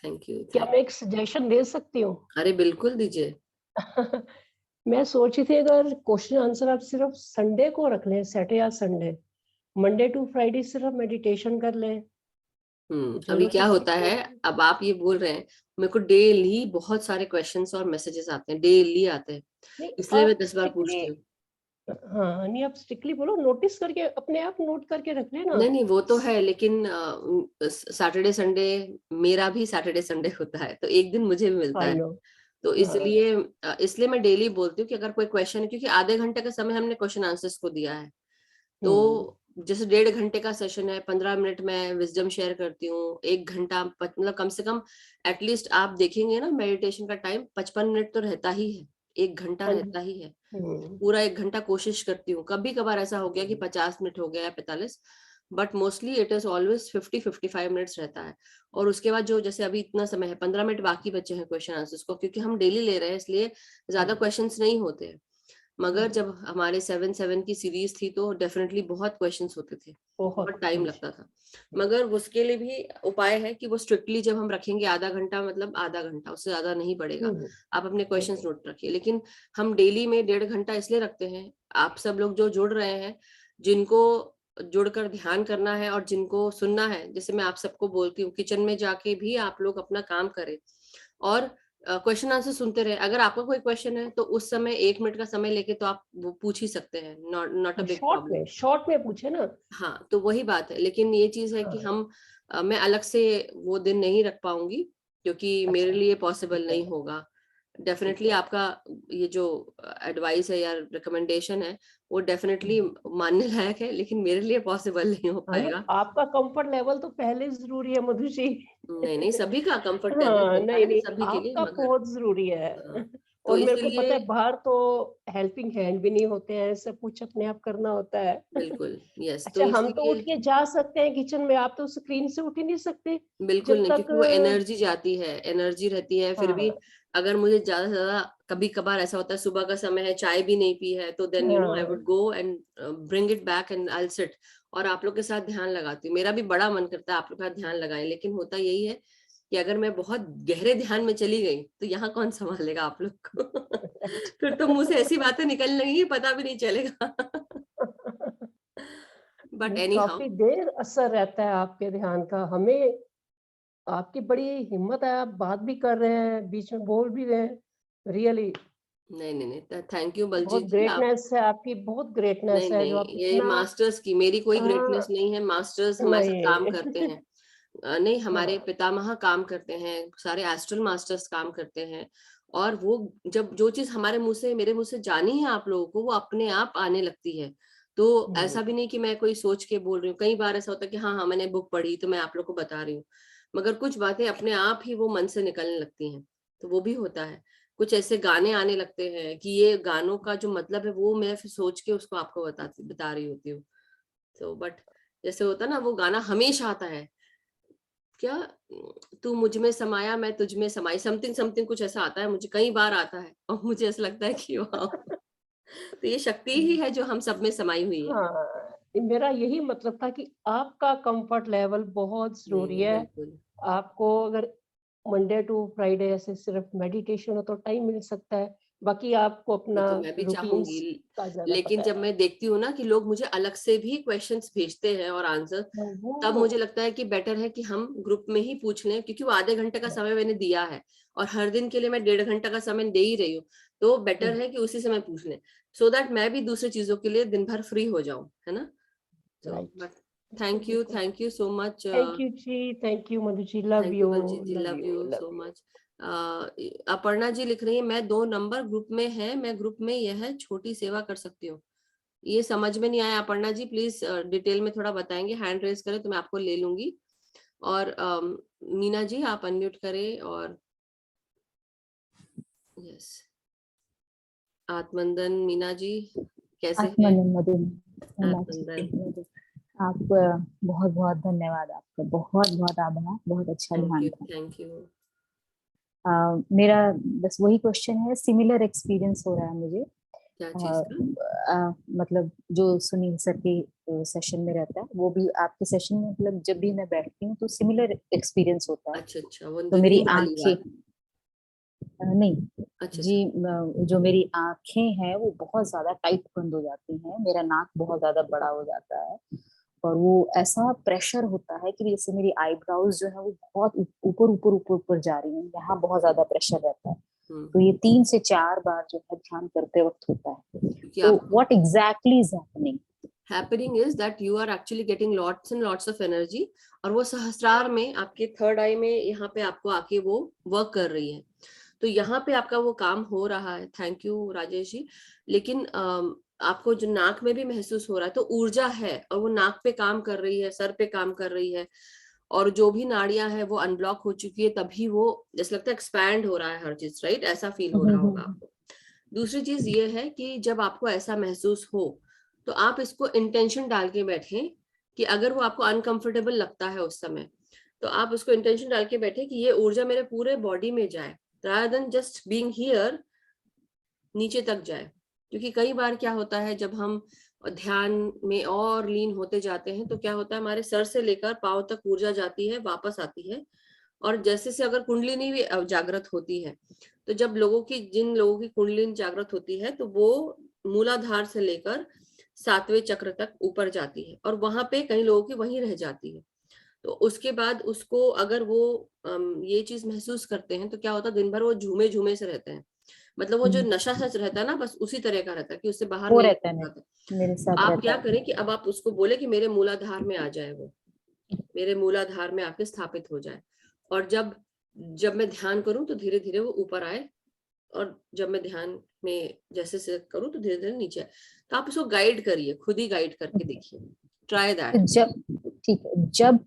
Thank you. क्या मैं एक सजेशन दे सकती हूँ? अरे बिल्कुल दीजिए। मैं सोची थी अगर क्वेश्चन आंसर आप सिर्फ संडे को रख लें, सैटरडे या संडे, मंडे टू फ्राइडे सिर्फ मेडिटेशन कर लें। अभी क्या होता है, अब आप ये बोल रहे हैं, मेरे को डेली बहुत सारे क्वेश्चंस और मैसेजेस आते हैं, डेली आते हैं, इसलिए मैं 10 बार पूछती हूँ। हाँ, नहीं आप स्ट्रिक्टली बोलो, नोटिस करके अपने आप नोट करके रख लेना। नहीं वो तो है, लेकिन सैटरडे संडे मेरा भी सैटरडे संडे होता है, तो एक दिन मुझे भी मिलता है। तो इसलिए मैं डेली बोलती हूँ कि अगर कोई क्वेश्चन है, क्योंकि आधे घंटे का समय हमने क्वेश्चन आंसर्स को दिया है, तो जैसे 1.5 घंटे का सेशन है, 15 मिनट में विजडम शेयर करती हूँ, 1 घंटा मतलब कम से कम एटलीस्ट आप देखेंगे ना, मेडिटेशन का टाइम 55 मिनट तो रहता ही है, 1 घंटा रहता ही है। पूरा 1 घंटा कोशिश करती हूँ। कभी कभार ऐसा हो गया कि 50 मिनट हो गया या 45, but mostly it is always 50-55 minutes रहता है। और उसके बाद जो जैसे अभी इतना समय है, 15 मिनट बाकी बचे हैं क्वेश्चन आंसर्स को, क्योंकि हम डेली ले रहे हैं इसलिए ज्यादा क्वेश्चंस नहीं होते हैं। मगर जब हमारे 7 की सीरीज थी तो डेफिनेटली बहुत क्वेश्चंस होते थे, बहुत टाइम लगता था। मगर उसके लिए भी उपाय है कि वो स्ट्रिक्टली जब हम रखेंगे आधा घंटा, मतलब आधा घंटा, उससे ज्यादा नहीं बढ़ेगा। आप अपने क्वेश्चंस नोट रखिए, लेकिन हम डेली में 1.5 घंटा इसलिए रखते हैं, आप सब लोग जो जुड़ रहे हैं, जिनको जुड़कर ध्यान करना है और जिनको सुनना है, जैसे मैं आप सबको बोलती हूँ, किचन में जाके भी आप लोग अपना काम करें और क्वेश्चन आंसर सुनते रहे। अगर आपका कोई क्वेश्चन है तो उस समय 1 मिनट का समय लेके तो आप वो पूछ ही सकते हैं, not a big problem. Short में पूछे ना। हाँ, तो वही बात है, लेकिन ये चीज है कि हम मैं अलग से वो दिन नहीं रख पाऊंगी, क्योंकि मेरे लिए पॉसिबल नहीं होगा। डेफिनेटली आपका ये जो एडवाइस है या रिकमेंडेशन है वो डेफिनेटली मानने लायक है, लेकिन मेरे लिए पॉसिबल नहीं हो अरे पाएगा। आपका कंफर्ट लेवल तो पहले जरूरी है मधु जी। नहीं सभी का कंफर्ट लेवल हाँ, होता नहीं है नहीं, सभी के लिए, आपका मगर बहुत जरूरी है। तो और मेरे को पता इसीलिए है बाहर तो हेल्पिंग हैंड भी नहीं होते हैं, सब कुछ अपने आप करना होता है। बिल्कुल यस, तो अच्छा, हम तो उठ इसीलिए के जा सकते हैं किचन में, आप तो स्क्रीन से उठ ही नहीं सकते बिल्कुल जब नहीं, तक। क्योंकि वो एनर्जी जाती है, एनर्जी रहती है। फिर भी हाँ अगर मुझे ज्यादा से ज्यादा कभी कभार ऐसा होता है, सुबह का समय है, चाय भी नहीं पी है, तो देन आई हाँ would go and bring it back and I sit और आप लोग के साथ ध्यान लगाती हूँ। मेरा भी बड़ा मन करता है आप लोग का ध्यान लगाएं, लेकिन होता यही है कि अगर मैं बहुत गहरे ध्यान में चली गई तो यहाँ कौन संभालेगा आप लोग को फिर तो मुंह से ऐसी बातें निकलने लगेंगी, पता भी नहीं चलेगा बट नहीं, एनी हाउ काफी देर असर रहता है आपके ध्यान का हमें। आपकी बड़ी हिम्मत है, आप बात भी कर रहे हैं, बीच में बोल भी रहे हैं। रियली नहीं नहीं नहीं, थैंक यू बहुत बलजीत जी। आप ग्रेटनेस है आपकी, बहुत ग्रेटनेस नहीं है जो नहीं, आप ये इतना। मास्टर्स की मेरी कोई ग्रेटनेस हाँ, नहीं है, मास्टर्स हमारे साथ काम नहीं करते हैं। नहीं, हमारे हाँ पितामह काम करते हैं, सारे एस्ट्रल मास्टर्स काम करते हैं। और वो जब जो चीज हमारे मुंह से, मेरे मुंह से जानी है आप लोगों को, वो अपने आप आने लगती है। तो हम्म, ऐसा भी नहीं कि मैं कोई सोच के बोल रही हूँ। कई बार ऐसा होता है कि हाँ हाँ मैंने बुक पढ़ी तो मैं आप लोग को बता रही हूँ, मगर कुछ बातें अपने आप ही वो मन से निकलने लगती हैं, तो वो भी होता है। कुछ ऐसे गाने आने लगते हैं कि ये गानों का जो मतलब है वो मैं फिर सोच के उसको आपको बता रही होती हूँ। तो बट जैसे होता है ना, वो गाना हमेशा आता है, क्या तू मुझ में समाया मैं तुझ में समाई, समथिंग समथिंग कुछ ऐसा आता है, मुझे कई बार आता है और मुझे ऐसा लगता है कि वाह, तो ये शक्ति ही है जो हम सब में समाई हुई है। हाँ, मेरा यही मतलब था कि आपका कंफर्ट लेवल बहुत नहीं जरूरी नहीं है। बिल्कुल, आपको अगर मंडे टू फ्राइडे ऐसे सिर्फ मेडिटेशन हो तो टाइम मिल सकता है, बाकी आपको वो अपना तो मैं भी चाहूंगी, रूटीन्स का ज्यादा लेकिन पता जब है। मैं देखती हूँ ना कि लोग मुझे अलग से भी क्वेश्चंस भेजते हैं और आंसर, हाँ, तब वो मुझे लगता है कि बेटर है कि हम ग्रुप में ही पूछ लें, क्योंकि वो आधे घंटे का समय मैंने दिया है और हर दिन के लिए मैं 1.5 घंटा का समय दे ही रही हूँ, तो बेटर है कि उसी समय पूछ लें, सो दैट मैं भी दूसरी चीजों के लिए दिन भर फ्री हो जाऊं, है ना। तो राइट, बट बिल्कुल। Thank you so much, thank you जी, thank you Madhu ji, love thank you you, Baljit ji, love love you, you love so you. Much. Aparna ji लिख रही है, मैं 2 नंबर ग्रुप में है, मैं ग्रुप में यह छोटी सेवा कर सकती हूँ। ये समझ में नहीं आया अपर्णा जी, प्लीज डिटेल में थोड़ा बताएंगे, हैंड रेज करें तो मैं आपको ले लूंगी। और मीना जी आप अनम्यूट करें, और यस आत्मंदन मीना जी कैसे हैं? आत्मनिर्भर मधु, मैं ठीक आत्मंदन, हूँ मधु। आप बहुत बहुत धन्यवाद, आपका बहुत बहुत आभार, बहुत अच्छा थैंक ध्यान यू था। Thank you. मेरा बस वही क्वेश्चन है, सिमिलर एक्सपीरियंस हो रहा है मुझे। क्या अ, चीज का? मतलब जो सुनील सर के सेशन में रहता है वो भी आपके सेशन में, मतलब जब भी मैं बैठती हूँ तो सिमिलर एक्सपीरियंस होता है। अच्छा अच्छा, वो तो मेरी नींद वाली आंखें, बात। नहीं अच्छा जी, अच्छा। जो मेरी आंखें हैं वो बहुत ज्यादा टाइट बंद हो जाती हैं, मेरा नाक बहुत ज्यादा बड़ा हो जाता है, और वो ऐसा प्रेशर होता है कि जैसे मेरी आईब्राउज जो है वो बहुत ऊपर ऊपर ऊपर ऊपर जा रही है, यहाँ बहुत ज्यादा प्रेशर रहता है। तो ये 3 से 4 बार जो है ध्यान करते वक्त होता है। क्योंकि तो आपको what exactly is happening? Happening is that you are actually getting lots and lots of energy, और वो सहस्रार में आपके थर्ड आई में यहाँ पे आपको आके वो वर्क कर रही है, तो यहाँ पे आपका वो काम हो रहा है। Thank you Rajesh ji. लेकिन आपको जो नाक में भी महसूस हो रहा है, तो ऊर्जा है और वो नाक पे काम कर रही है, सर पे काम कर रही है, और जो भी नाड़ियां है वो अनब्लॉक हो चुकी है, तभी वो जैसे लगता है एक्सपैंड हो रहा है हर चीज, राइट, ऐसा फील हो रहा होगा आपको। दूसरी चीज ये है कि जब आपको ऐसा महसूस हो तो आप इसको इंटेंशन डाल के बैठें, कि अगर वो आपको अनकंफर्टेबल लगता है उस समय, तो आप उसको इंटेंशन डाल के बैठे कि ये ऊर्जा मेरे पूरे बॉडी में जाए, rather than just being here, नीचे तक जाए। क्योंकि कई बार क्या होता है, जब हम ध्यान में और लीन होते जाते हैं तो क्या होता है, हमारे सर से लेकर पांव तक ऊर्जा जाती है, वापस आती है, और जैसे से अगर कुंडलिनी भी जागृत होती है, तो जब जिन लोगों की कुंडलिनी जागृत होती है तो वो मूलाधार से लेकर 7वें चक्र तक ऊपर जाती है, और वहां पे कई लोगों की वहीं रह जाती है। तो उसके बाद उसको अगर वो ये चीज महसूस करते हैं तो क्या होता है, दिन भर वो झूमे झूमे से रहते हैं, मतलब वो जो नशा सच रहता है ना, बस उसी तरह का रहता है कि उससे बाहर वो नहीं रहता है, निकल पाता। मेरे तो साथ आप रहता क्या है। करें कि अब आप उसको बोले कि मेरे मूलाधार में आ जाए, वो मेरे मूलाधार में आके स्थापित हो जाए। और जब जब मैं ध्यान करूं तो धीरे धीरे वो ऊपर आए, और जब मैं ध्यान में जैसे से करूं तो धीरे धीरे नीचे आए। तो आप उसको गाइड करिए, खुद ही गाइड करके देखिए, ट्राई दैट। तो जब ठीक है, जब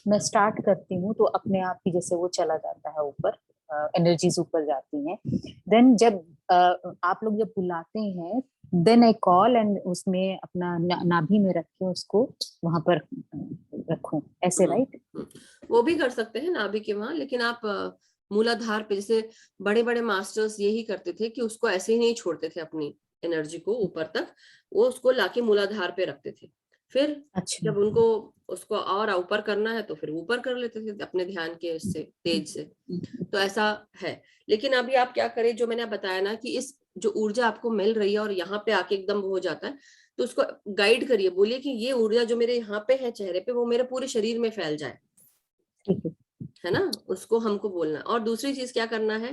मैं स्टार्ट करती हूँ तो अपने आप ही जैसे वो चला जाता है ऊपर, एनर्जीज ऊपर जाती हैं। देन जब आप लोग जब बुलाते हैं, देन आई कॉल एंड उसमें अपना नाभि में रख के उसको वहां पर रखूं, ऐसे, राइट? वो भी कर सकते हैं नाभि के वहां, लेकिन आप मूलाधार पे, जैसे बड़े बड़े मास्टर्स यही करते थे कि उसको ऐसे ही नहीं छोड़ते थे अपनी एनर्जी को ऊपर तक, वो उसको लाके मूलाधार पे रखते थे। फिर अच्छा। जब उनको उसको और ऊपर करना है तो फिर ऊपर कर लेते थे अपने ध्यान के इससे, तेज से। तो ऐसा है। लेकिन अभी आप क्या करें, जो मैंने बताया ना कि इस जो ऊर्जा आपको मिल रही है और यहाँ पे आके एकदम हो जाता है, तो उसको गाइड करिए, बोलिए कि ये ऊर्जा जो मेरे यहाँ पे है चेहरे पे, वो मेरे पूरे शरीर में फैल जाए, ठीक है ना, उसको हमको बोलना। और दूसरी चीज क्या करना है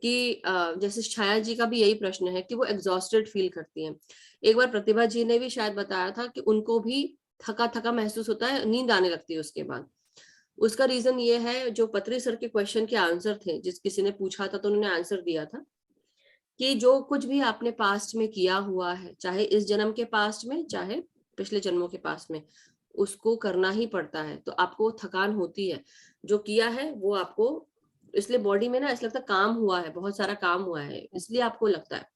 कि जैसे छाया जी का भी यही प्रश्न है कि वो एग्जॉस्टेड फील करती हैं। एक बार प्रतिभा जी ने भी शायद बताया था कि उनको भी थका थका महसूस होता है, नींद आने लगती है उसके बाद। उसका रीजन ये है, जो पत्री सर के क्वेश्चन के आंसर थे, जिस किसी ने पूछा था तो उन्होंने आंसर दिया था कि जो कुछ भी आपने पास्ट में किया हुआ है, चाहे इस जन्म के पास्ट में चाहे पिछले जन्मों के पास्ट में, उसको करना ही पड़ता है। तो आपको थकान होती है, जो किया है वो आपको, इसलिए बॉडी में ना ऐसा लगता है काम हुआ है, बहुत सारा काम हुआ है, इसलिए आपको लगता है।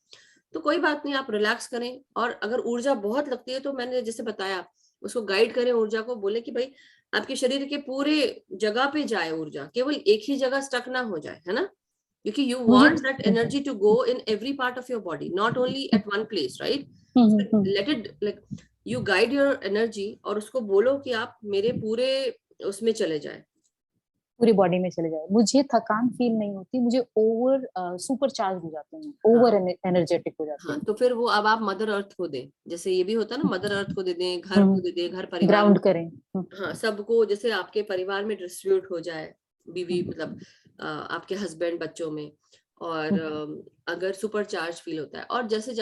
तो कोई बात नहीं, आप रिलैक्स करें। और अगर ऊर्जा बहुत लगती है तो मैंने जैसे बताया, उसको गाइड करें, ऊर्जा को बोले कि भाई आपके शरीर के पूरे जगह पे जाए ऊर्जा, केवल एक ही जगह स्टक ना हो जाए, है ना, क्योंकि you मुझे want that energy to go in every part of your body, not only at one place, right? So let it, like, you guide your energy और उसको बोलो कि आप मेरे पूरे उसमें चले जाए। पूरी बॉडी में चले जाए। मुझे थकान फील नहीं होती, मुझे ओवर सुपर चार्ज हो जाते हैं, हाँ ओवर एनर्जेटिक हो जाते हाँ, हैं। तो फिर वो अब आप मदर अर्थ को दें, जैसे ये भी होता है ना, मदर अर्थ को दे दें, घर को दे दें, घर परिवार में, ग्राउंड करें। हाँ सबको, जैसे आपके परिवार में डिस्ट्रीब्यूट हो जाए, बीवी मतलब आपके हस्बैंड, बच्चों में। और अगर सुपर चार्ज फील होता है और जैसे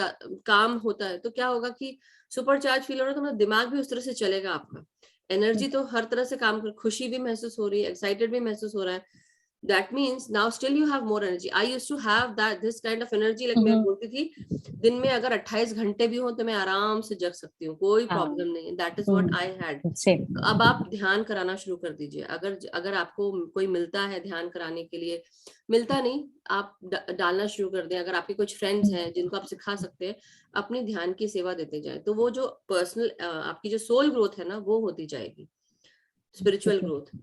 काम होता है, तो क्या होगा कि सुपर चार्ज फील हो रहा है तो मतलब दिमाग भी उस तरह से चलेगा आपका, एनर्जी तो हर तरह से काम कर, खुशी भी महसूस हो रही है, एक्साइटेड भी महसूस हो रहा है। That means now still you have more energy. I used to have that this kind of energy, like मैं बोलती थी दिन में अगर 28 घंटे भी हो तो मैं आराम से जग सकती हूँ, कोई प्रॉब्लम नहीं है। That is what I had. Same. तो अब आप ध्यान कराना शुरू कर दीजिए। अगर अगर आपको कोई मिलता है ध्यान कराने के लिए, मिलता नहीं, आप डालना शुरू कर दें। अगर आपके कुछ फ्रेंड्स हैं जिनको आप सिखा सकते हैं, अपनी ध्यान की सेवा देते जाएं, तो वो जो पर्सनल आपकी जो सोल ग्रोथ है ना, वो होती जाएगी, स्पिरिचुअल ग्रोथ।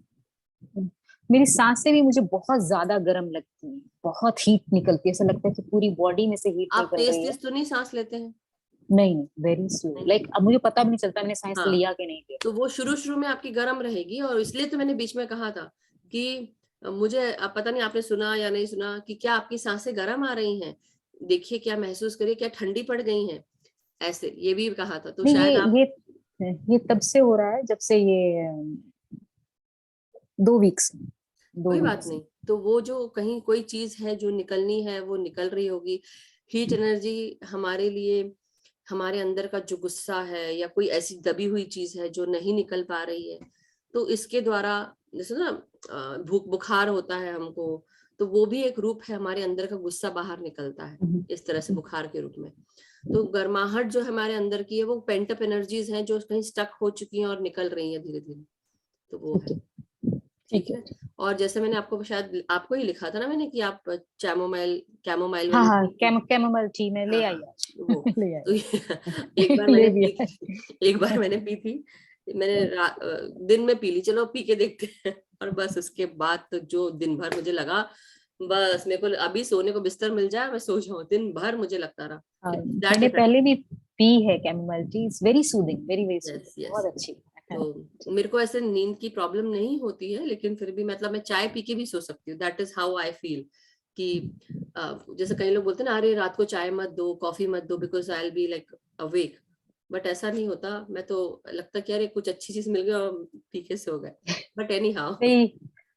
मेरी सांसें भी मुझे बहुत ज्यादा गर्म लगती है, बहुत हीट निकलती है, ऐसा लगता है कि पूरी बॉडी में से हीट आप निकल तेज रही है। तेज तो नहीं सांस लेते हैं? नहीं नहीं, वेरी स्लो, लाइक अब मुझे पता भी नहीं चलता मैंने सांस हाँ, लिया कि नहीं लिया। तो वो शुरू शुरू में आपकी गर्म रहेगी, और इसलिए तो मैंने बीच में कहा था कि मुझे, अब पता नहीं आपने सुना या नहीं सुना, कि क्या आपकी सांसें गर्म आ रही हैं, देखिए, क्या महसूस करिए, क्या ठंडी पड़ गई हैं, ऐसे ये भी कहा था। तो नहीं, शायद आप, ये तब से हो रहा है जब से ये 2 वीक्स, दो कोई बात वीक्स नहीं, तो वो जो कहीं कोई चीज है जो निकलनी है वो निकल रही होगी। हीट एनर्जी हमारे लिए, हमारे अंदर का जो गुस्सा है या कोई ऐसी दबी हुई चीज है जो नहीं निकल पा रही है, तो इसके द्वारा, जैसे ना भूख बुखार होता है हमको, तो वो भी एक रूप है, हमारे अंदर का गुस्सा बाहर निकलता है इस तरह से बुखार के रूप में। तो गर्माहट जो हमारे अंदर की है, वो पेंटअप एनर्जीज हैं जो कहीं स्टक हो चुकी हैं और निकल रही हैं धीरे धीरे, तो वो है। ठीक है। और जैसे मैंने आपको, शायद आपको ही लिखा था ना मैंने, कि आप कैमोमाइल कैमोमाइल हाँ वाली हाँ, टी, कैमोमाइल टी मैं हाँ ले आई हाँ, आज। वो ले तो एक आई। बार ले मैंने भी पी आई। थी, एक बार मैंने पी थी, मैंने दिन में पी ली, चलो पी के देखते हैं, और बस उसके बाद तो जो दिन भर मुझे लगा, बस मेरे को अभी सोने को बिस्तर मिल जाए मैं सो जाऊं, दिन भर मुझे लगता रहा, दैट मैंने इफेक्ट। पहले भी पी है chamomile tea, it's very soothing, very very yes soothing, yes. बहुत अच्छी है। तो मेरे को ऐसे नींद की प्रॉब्लम नहीं होती है, लेकिन फिर भी मतलब मैं चाय पी के भी सो सकती हूँ, that is how I feel. कि जैसे कई लोग बोलते हैं ना, अरे रात को चाय मत दो, कॉफी मत दो, because I will be like awake, but ऐसा नहीं होता। मैं तो लगता कि अरे कुछ अच्छी चीज मिल गई और पी के सो गए, बट एनी हाउ। नहीं,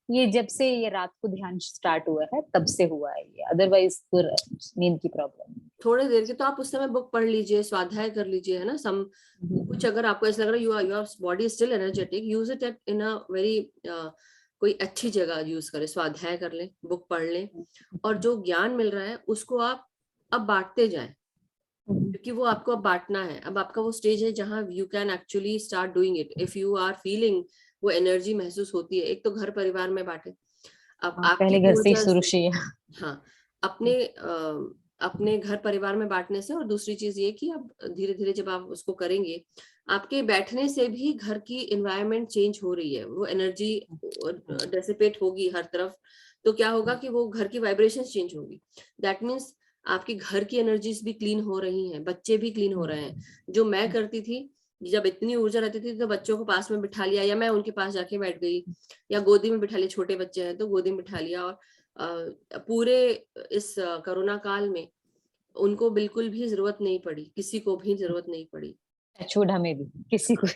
ये जब से ये रात को ध्यान स्टार्ट हुआ है तब से हुआ है ये, अदरवाइज नींद की प्रॉब्लम। थोड़े देर के तो आप उस समय बुक पढ़ लीजिए, स्वाध्याय कर लीजिए, है ना, सम कुछ, अगर आपको ऐसा लग रहा है you are, your body is still energetic, use it in a very कोई अच्छी जगह यूज करें, स्वाध्याय कर लें, बुक पढ़ लें, और जो ज्ञान मिल रहा है उसको आप अब बांटते जाएं, क्योंकि वो आपको अब बांटना है। अब आपका वो स्टेज है जहां you can actually start doing it if you are feeling, वो एनर्जी महसूस होती है। एक तो घर परिवार में बांटे, अब आपकी पहले घर से ही ऊर्जा शुरू से, चाहिए। हाँ, अपने घर परिवार में बांटने से। और दूसरी चीज ये कि अब धीरे धीरे जब आप उसको करेंगे, आपके बैठने से भी घर की एनवायरनमेंट चेंज हो रही है, वो एनर्जी डेसिपेट होगी हर तरफ, तो क्या होगा कि वो घर की वाइब्रेशन चेंज होगी। दैट मीन्स आपके घर की एनर्जीज भी क्लीन हो रही हैं, बच्चे भी क्लीन हो रहे हैं। जो मैं करती थी, जब इतनी ऊर्जा रहती थी तो बच्चों को पास में बिठा लिया, या मैं उनके पास जाके बैठ गई, या गोदी में बिठा लिया, छोटे बच्चे हैं तो गोदी में बिठा लिया। और पूरे इस कोरोना काल में उनको बिल्कुल भी जरूरत नहीं पड़ी, किसी को भी जरूरत नहीं पड़ी, छूट हमें भी किसी को।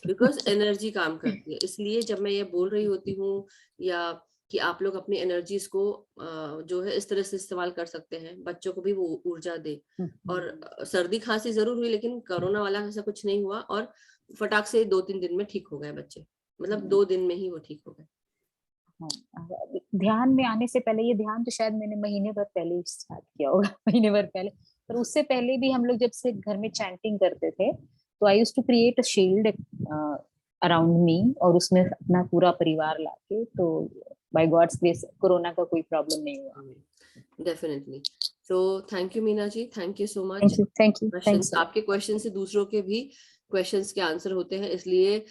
बिकॉज एनर्जी काम करती है। इसलिए जब मैं ये बोल रही होती हूँ, या कि आप लोग अपनी एनर्जीज को जो है इस तरह से इस्तेमाल कर सकते हैं, बच्चों को भी वो ऊर्जा दे। और सर्दी खांसी जरूर हुई, लेकिन कोरोना वाला ऐसा कुछ नहीं हुआ, और फटाक से 2-3 दिन में ठीक हो गए बच्चे, मतलब 2 दिन में ही वो ठीक हो गए। ध्यान में आने से पहले, ये ध्यान तो शायद मैंने महीने भर पहले ही स्टार्ट किया होगा, महीने भर पहले, पर उससे पहले भी हम लोग जब से घर में चैंटिंग करते थे, तो I used to create a shield around me, और उसमें अपना पूरा परिवार लाके, तो बाय गॉड्स ग्रेस कोरोना का कोई प्रॉब्लम नहीं हुआ। Definitely. So thank you Meena ji, thank you so much. Thank you, thank you, questions, आपके क्वेश्चन से दूसरों के भी क्वेश्चंस के आंसर होते हैं, इसलिए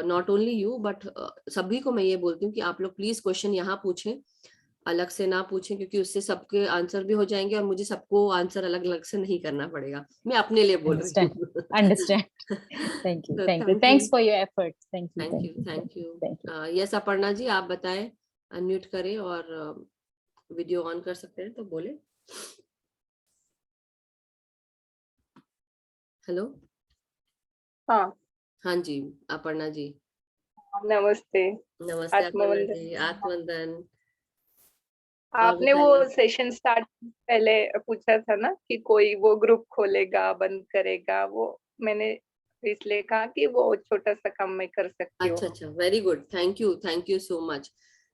नॉट ओनली यू बट सभी को मैं ये बोलती हूँ कि आप लोग प्लीज क्वेश्चन यहाँ पूछें, अलग से ना पूछें, क्योंकि उससे सबके आंसर भी हो जाएंगे और मुझे सबको आंसर अलग अलग से नहीं करना पड़ेगा, मैं अपने लिए बोल रही हूँ। Understand. Thank you, thank you, thanks for your efforts. Thank you, thank you, thank you. Yes Aparna ji, आप बताएं, अनम्यूट करें और वीडियो ऑन कर सकते हैं तो बोले। हेलो। हाँ, हाँ जी अपर्णा जी। नमस्ते। नमस्ते अपर्णा आत्मवंदन। जी, आत्मवंदन। और आपने वो बताइए। सेशन स्टार्ट पहले पूछा था ना कि कोई वो ग्रुप खोलेगा, बंद करेगा, वो मैंने इसलिए कहा कि वो छोटा सा काम मैं कर सकती हूँ। अच्छा अच्छा, very good, thank you so much.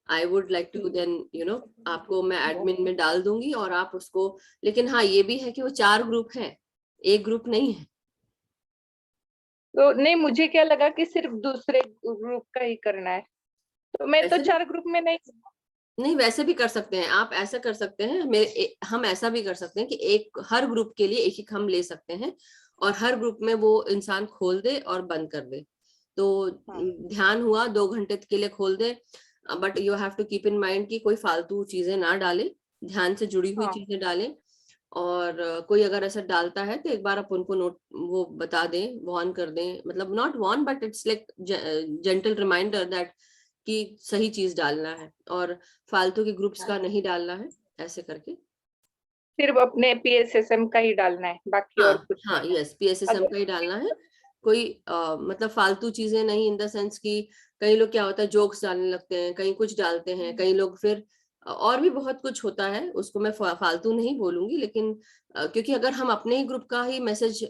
I would like to then आपको मैं एडमिन में डाल दूंगी और आप उसको, लेकिन हाँ ये भी है कि वो 4 ग्रुप हैं, एक ग्रुप नहीं है। तो नहीं, मुझे क्या लगा कि सिर्फ दूसरे ग्रुप का ही करना है, तो मैं तो वैसे 4 ग्रुप में नहीं, वैसे भी कर सकते हैं आप, ऐसा कर सकते हैं, हम ऐसा भी कर सकते हैं कि एक हर ग्रुप के लिए एक एक हम ले सकते हैं, और हर ग्रुप में वो इंसान खोल दे और बंद कर दे। तो ध्यान हुआ 2 घंटे के लिए खोल दे, but you have to keep in mind कि कोई फालतू चीजें ना डाले, ध्यान से जुड़ी हुई चीजें डालें। और कोई अगर ऐसा डालता है तो एक बार आप उनको नोट वो बता दें, वॉर्न कर दें, मतलब not warn but it's like gentle reminder that कि सही चीज डालना है और फालतू के ग्रुप्स का नहीं डालना है, ऐसे करके। सिर्फ अपने पीएसएसएम का ही डालना है, बाकी और कुछ हाँ नहीं। यस, पीएसएसएम का ही डालना है। कोई मतलब फालतू चीजें नहीं, इन द सेंस कि कई लोग क्या होता है जोक्स डालने लगते हैं, कहीं कुछ डालते हैं, कई लोग फिर और भी बहुत कुछ होता है, उसको मैं फालतू नहीं बोलूंगी, लेकिन क्योंकि अगर हम अपने ही ग्रुप का ही मैसेज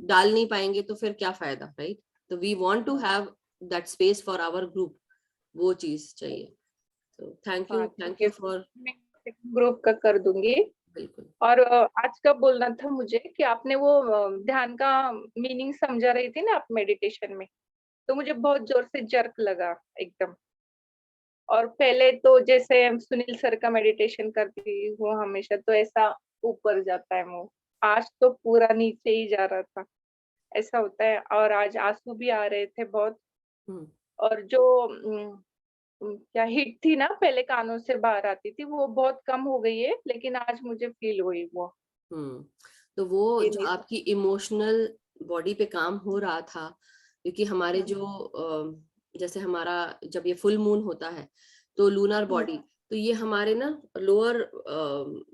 डाल नहीं पाएंगे तो फिर क्या फायदा, राइट? तो we want to have that space for our group, वो चीज चाहिए। तो थैंक यू फॉर, ग्रुप का कर दूंगी। बिल्कुल। और आज का बोलना था मुझे कि आपने वो ध्यान का मीनिंग समझा रही थी ना आप मेडिटेशन में, तो मुझे बहुत जोर से जर्क लगा एकदम। और पहले तो जैसे सुनील सर का मेडिटेशन करती हूँ हमेशा, तो ऐसा ऊपर जाता है मुंह, आज तो पूरा नीचे ही जा रहा था, ऐसा होता है। और आज आंसू भी आ रहे थे बहुत। और जो क्या हीट थी ना पहले कानों से बाहर आती थी, वो बहुत कम हो गई है, लेकिन आज मुझे फील हुई वो। तो वो ये जो नहीं आपकी इमोशनल बॉडी पे काम हो रहा था, क्योंकि हमारे जो जैसे हमारा जब ये फुल मून होता है तो लूनर बॉडी, तो ये हमारे ना लोअर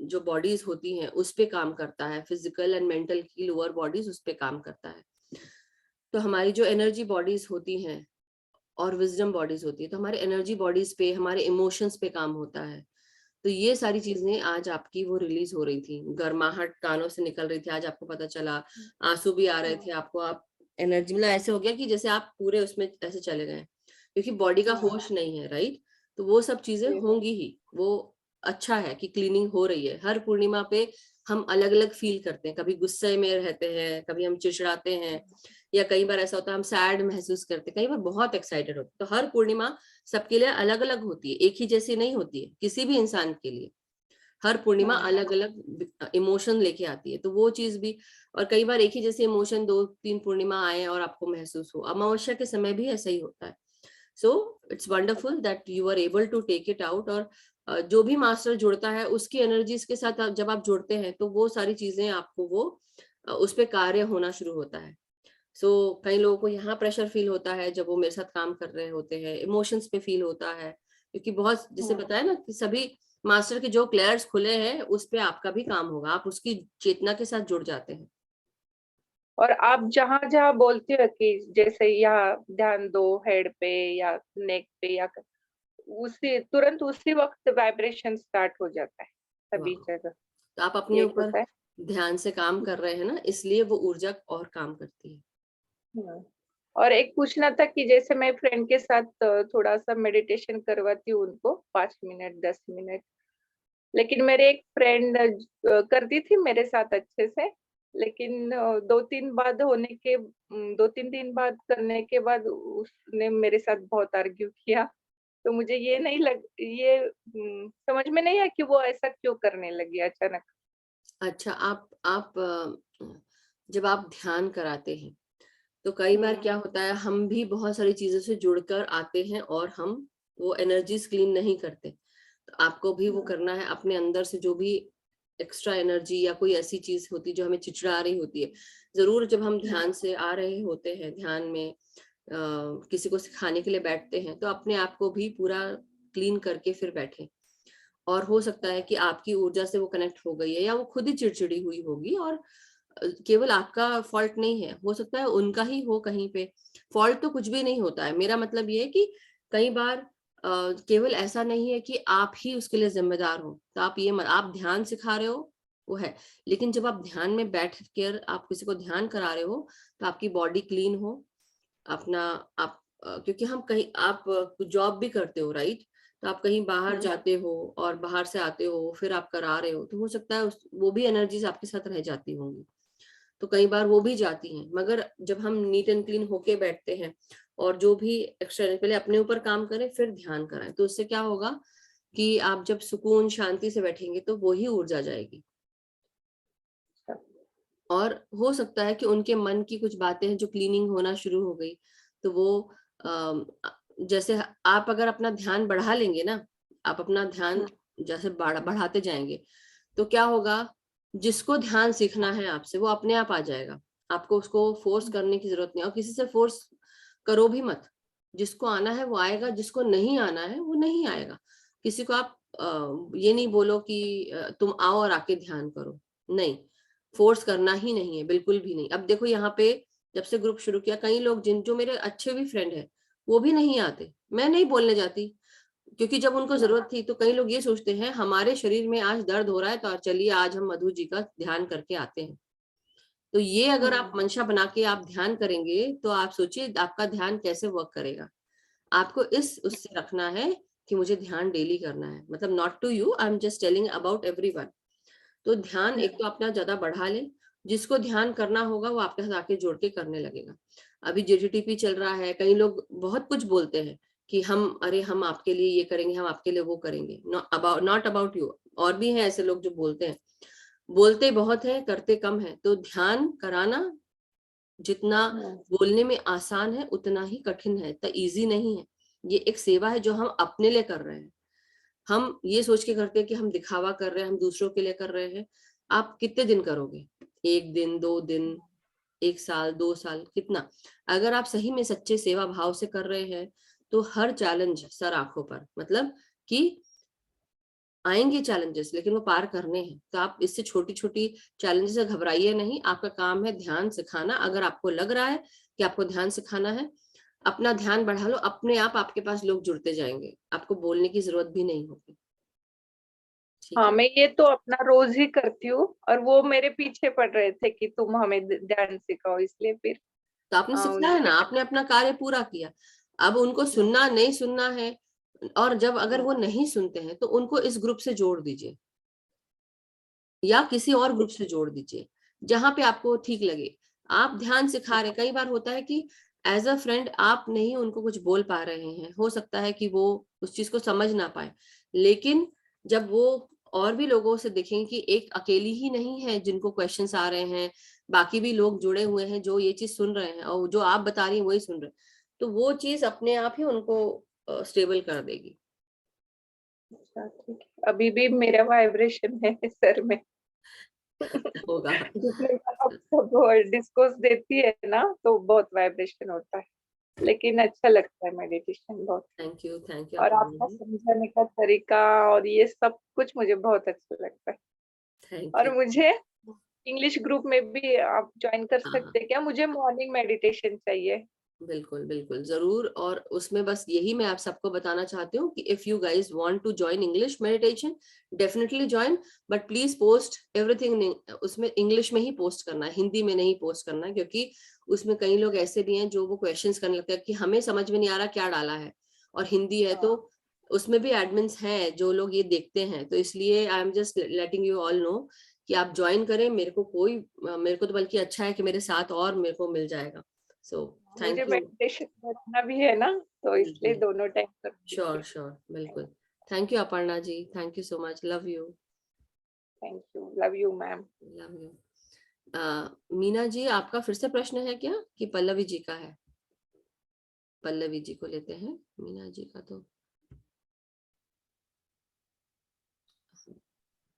जो बॉडीज होती हैं उस पे काम करता है, फिजिकल एंड मेंटल की लोअर बॉडीज उस पे काम करता है। तो हमारी जो एनर्जी बॉडीज होती हैं और विजडम बॉडीज होती है, तो हमारे एनर्जी बॉडीज पे, हमारे इमोशंस पे काम होता है। तो ये सारी चीजें आज आपकी वो रिलीज हो रही थी, गर्माहट कानों से निकल रही थी, आज आपको पता चला, आंसू भी आ रहे थे आपको, आप एनर्जी मतलब ऐसे हो गया कि जैसे आप पूरे उसमें ऐसे चले गए, क्योंकि बॉडी का होश नहीं है, राइट? तो वो सब चीजें जी। होंगी ही। वो अच्छा है कि क्लीनिंग हो रही है। हर पूर्णिमा पे हम अलग अलग फील करते हैं, कभी गुस्से में रहते हैं, कभी हम चिड़चिड़ाते हैं, या कई बार ऐसा होता है हम सैड महसूस करते हैं, कई बार बहुत एक्साइटेड होते हैं। तो हर पूर्णिमा सबके लिए अलग अलग होती है, एक ही जैसी नहीं होती है किसी भी इंसान के लिए। हर पूर्णिमा अलग अलग इमोशन लेके आती है, तो वो चीज भी। और कई बार एक ही जैसे इमोशन 2-3 पूर्णिमा आए और आपको महसूस हो। अमावस्या के समय भी ऐसा ही होता है। So it's wonderful that you are able to take it out. और जो भी मास्टर जुड़ता है उसकी एनर्जीज के साथ जब आप जुड़ते हैं तो वो सारी चीजें आपको वो उस पे कार्य होना शुरू होता है। सो कई लोगों को यहाँ प्रेशर फील होता है जब वो मेरे साथ काम कर रहे होते हैं, इमोशंस पे फील होता है, क्योंकि बहुत जिसे बताया ना कि सभी मास्टर के जो क्लेयर्स खुले हैं उस पे आपका भी काम होगा, आप उसकी चेतना के साथ जुड़ जाते हैं। और आप जहाँ जहाँ बोलते हो कि जैसे यहाँ ध्यान दो हेड पे या नेक पे, या उसी तुरंत उसी वक्त वाइब्रेशन स्टार्ट हो जाता है सभी वाह। जगह। तो आप अपने ये ऊपर होता है। ध्यान से काम कर रहे हैं ना, इसलिए वो ऊर्जा और काम करती है। हम्म। और एक पूछना था कि जैसे मैं फ्रेंड के साथ थोड़ा सा मेडिटेशन करवाती हूँ उनको 5 मिनट 10 मिनट, लेकिन मेरे एक फ्रेंड करती थी मेरे साथ अच्छे से, लेकिन 2-3 दिन बाद करने के बाद उसने मेरे साथ बहुत आर्ग्यू किया। तो मुझे ये समझ में नहीं आया कि वो ऐसा क्यों करने लगी अचानक। अच्छा, आप जब आप ध्यान कराते हैं तो कई बार क्या होता है, हम भी बहुत सारी चीजों से जुड़कर आते हैं और हम वो एनर्जीज क्लीन नहीं करते। तो आपको भी वो करना है, अपने अंदर से जो भी एक्स्ट्रा एनर्जी या कोई ऐसी चीज होती जो हमें चिड़चिड़ा रही होती है, जरूर जब हम ध्यान से आ रहे होते हैं, ध्यान में किसी को सिखाने के लिए बैठते हैं, तो अपने आप को भी पूरा क्लीन करके फिर बैठे। और हो सकता है कि आपकी ऊर्जा से वो कनेक्ट हो गई है या वो खुद ही चिड़चिड़ी हुई होगी, और केवल आपका फॉल्ट नहीं है, हो सकता है उनका ही हो कहीं पे। फॉल्ट तो कुछ भी नहीं होता है, मेरा मतलब ये है कि कई बार केवल ऐसा नहीं है कि आप ही उसके लिए जिम्मेदार हो। तो आप ये आप ध्यान सिखा रहे हो वो है, लेकिन जब आप ध्यान में बैठ कर आप किसी को ध्यान करा रहे हो तो आपकी बॉडी क्लीन हो, अपना आप क्योंकि हम कहीं आप जॉब भी करते हो राइट, तो आप कहीं बाहर जाते हो और बाहर से आते हो फिर आप करा रहे हो, तो हो सकता है वो भी एनर्जीज आपके साथ रह जाती होंगी। तो कई बार वो भी जाती हैं, मगर जब हम नीट एंड क्लीन होके बैठते हैं और जो भी एक्स्ट्रा, पहले अपने ऊपर काम करें फिर ध्यान कराएं, तो उससे क्या होगा कि आप जब सुकून शांति से बैठेंगे तो वो ही ऊर्जा जाएगी। और हो सकता है कि उनके मन की कुछ बातें हैं जो क्लीनिंग होना शुरू हो गई, तो वो जैसे आप अगर अपना ध्यान बढ़ा लेंगे ना, आप अपना ध्यान जैसे बढ़ाते जाएंगे तो क्या होगा, जिसको ध्यान सीखना है आपसे वो अपने आप आ जाएगा। आपको उसको फोर्स करने की जरूरत नहीं, और किसी से फोर्स करो भी मत। जिसको आना है वो आएगा, जिसको नहीं आना है वो नहीं आएगा। किसी को आप ये नहीं बोलो कि तुम आओ और आके ध्यान करो, नहीं, फोर्स करना ही नहीं है, बिल्कुल भी नहीं। अब देखो यहाँ पे जब से ग्रुप शुरू किया, कई लोग जो मेरे अच्छे भी फ्रेंड है वो भी नहीं आते, मैं नहीं बोलने जाती, क्योंकि जब उनको जरूरत थी तो कई लोग ये सोचते हैं हमारे शरीर में आज दर्द हो रहा है तो चलिए आज हम मधु जी का ध्यान करके आते हैं। तो ये अगर आप मंशा बना के आप ध्यान करेंगे तो आप सोचिए आपका ध्यान कैसे वर्क करेगा। आपको इस उससे रखना है कि मुझे ध्यान डेली करना है, मतलब not to you, I am just telling about everyone. तो ध्यान एक तो अपना ज्यादा बढ़ा ले, जिसको ध्यान करना होगा वो आपके साथ आके जोड़ के करने लगेगा। अभी जेटीटीपी चल रहा है, कई लोग बहुत कुछ बोलते हैं कि हम अरे हम आपके लिए ये करेंगे, हम आपके लिए वो करेंगे, नॉट अबाउट यू। और भी हैं ऐसे लोग जो बोलते हैं, बोलते बहुत है करते कम है। तो ध्यान कराना जितना बोलने में आसान है उतना ही कठिन है, इतना इजी नहीं है। ये एक सेवा है जो हम अपने लिए कर रहे हैं। हम ये सोच के करते हैं कि हम दिखावा कर रहे हैं, हम दूसरों के लिए कर रहे हैं। आप कितने दिन करोगे, 1 दिन 2 दिन, 1 साल 2 साल, कितना? अगर आप सही में सच्चे सेवा भाव से कर रहे हैं तो हर चैलेंज सर आंखों पर, मतलब कि आएंगे चैलेंजेस लेकिन वो पार करने हैं। तो आप इससे छोटी छोटी चैलेंजेस से घबराइए नहीं, आपका काम है ध्यान सिखाना। अगर आपको लग रहा है कि आपको ध्यान सिखाना है, अपना ध्यान बढ़ा लो, अपने आप आपके पास लोग जुड़ते जाएंगे, आपको बोलने की जरूरत भी नहीं होगी। ठीक हाँ, है, मैं ये तो अपना रोज ही करती हूँ, और वो मेरे पीछे पड़ रहे थे कि तुम हमें ध्यान सिखाओ, इसलिए फिर तो आपने सिखाया उनके ना, आपने अपना कार्य पूरा किया। अब उनको सुनना नहीं सुनना है, और जब अगर वो नहीं सुनते हैं तो उनको इस ग्रुप से जोड़ दीजिए या किसी और ग्रुप से जोड़ दीजिए जहां पे आपको ठीक लगे। आप ध्यान सिखा रहे, कई बार होता है कि एज अ फ्रेंड आप नहीं उनको कुछ बोल पा रहे हैं, हो सकता है कि वो उस चीज को समझ ना पाए, लेकिन जब वो और भी लोगों से देखेंगे कि एक अकेली ही नहीं है जिनको क्वेश्चंस आ रहे हैं, बाकी भी लोग जुड़े हुए हैं जो ये चीज सुन रहे हैं और जो आप बता रही हैं वही सुन रहे हैं, तो वो चीज अपने आप ही उनको स्टेबल कर देगी। अच्छा, ठीक है। अभी भी मेरा वाइब्रेशन है सर में। होगा। जितने बार आप सब डिस्कोर्स देती है ना, तो बहुत वाइब्रेशन होता है, लेकिन अच्छा लगता है मेडिटेशन बहुत। थैंक यू और अपर्णा आपका जी। समझाने का तरीका और ये सब कुछ मुझे बहुत अच्छा लगता है। थैंक और यू। मुझे इंग्लिश ग्रुप में भी आप ज्वाइन कर हाँ सकते हैं क्या? मुझे मॉर्निंग मेडिटेशन चाहिए। बिल्कुल बिल्कुल जरूर। और उसमें बस यही मैं आप सबको बताना चाहती हूँ कि if you guys want to join English meditation, definitely join, but please post everything उसमें इंग्लिश में ही पोस्ट करना है, हिंदी में नहीं पोस्ट करना है, क्योंकि उसमें कई लोग ऐसे भी हैं जो वो क्वेश्चंस करने लगते हैं कि हमें समझ में नहीं आ रहा क्या डाला है, और हिंदी है तो उसमें भी एडमिन्स हैं जो लोग ये देखते हैं, तो इसलिए आई am just letting you all know कि आप ज्वाइन करें। मेरे को तो बल्कि अच्छा है कि मेरे साथ और मेरे को मिल जाएगा। सो मुझे थैंक यू। मेडिटेशन करना भी है ना, तो इसलिए बिल्कुल। दोनों टाइम कर श्योर दीजिए। श्योर बिल्कुल। Thank you Aparna ji, thank you so much, love you. Thank you, love you ma'am. Love you. Meena ji आपका फिर से प्रश्न है क्या कि पल्लवी जी का है? पल्लवी जी को लेते हैं, मीना जी का तो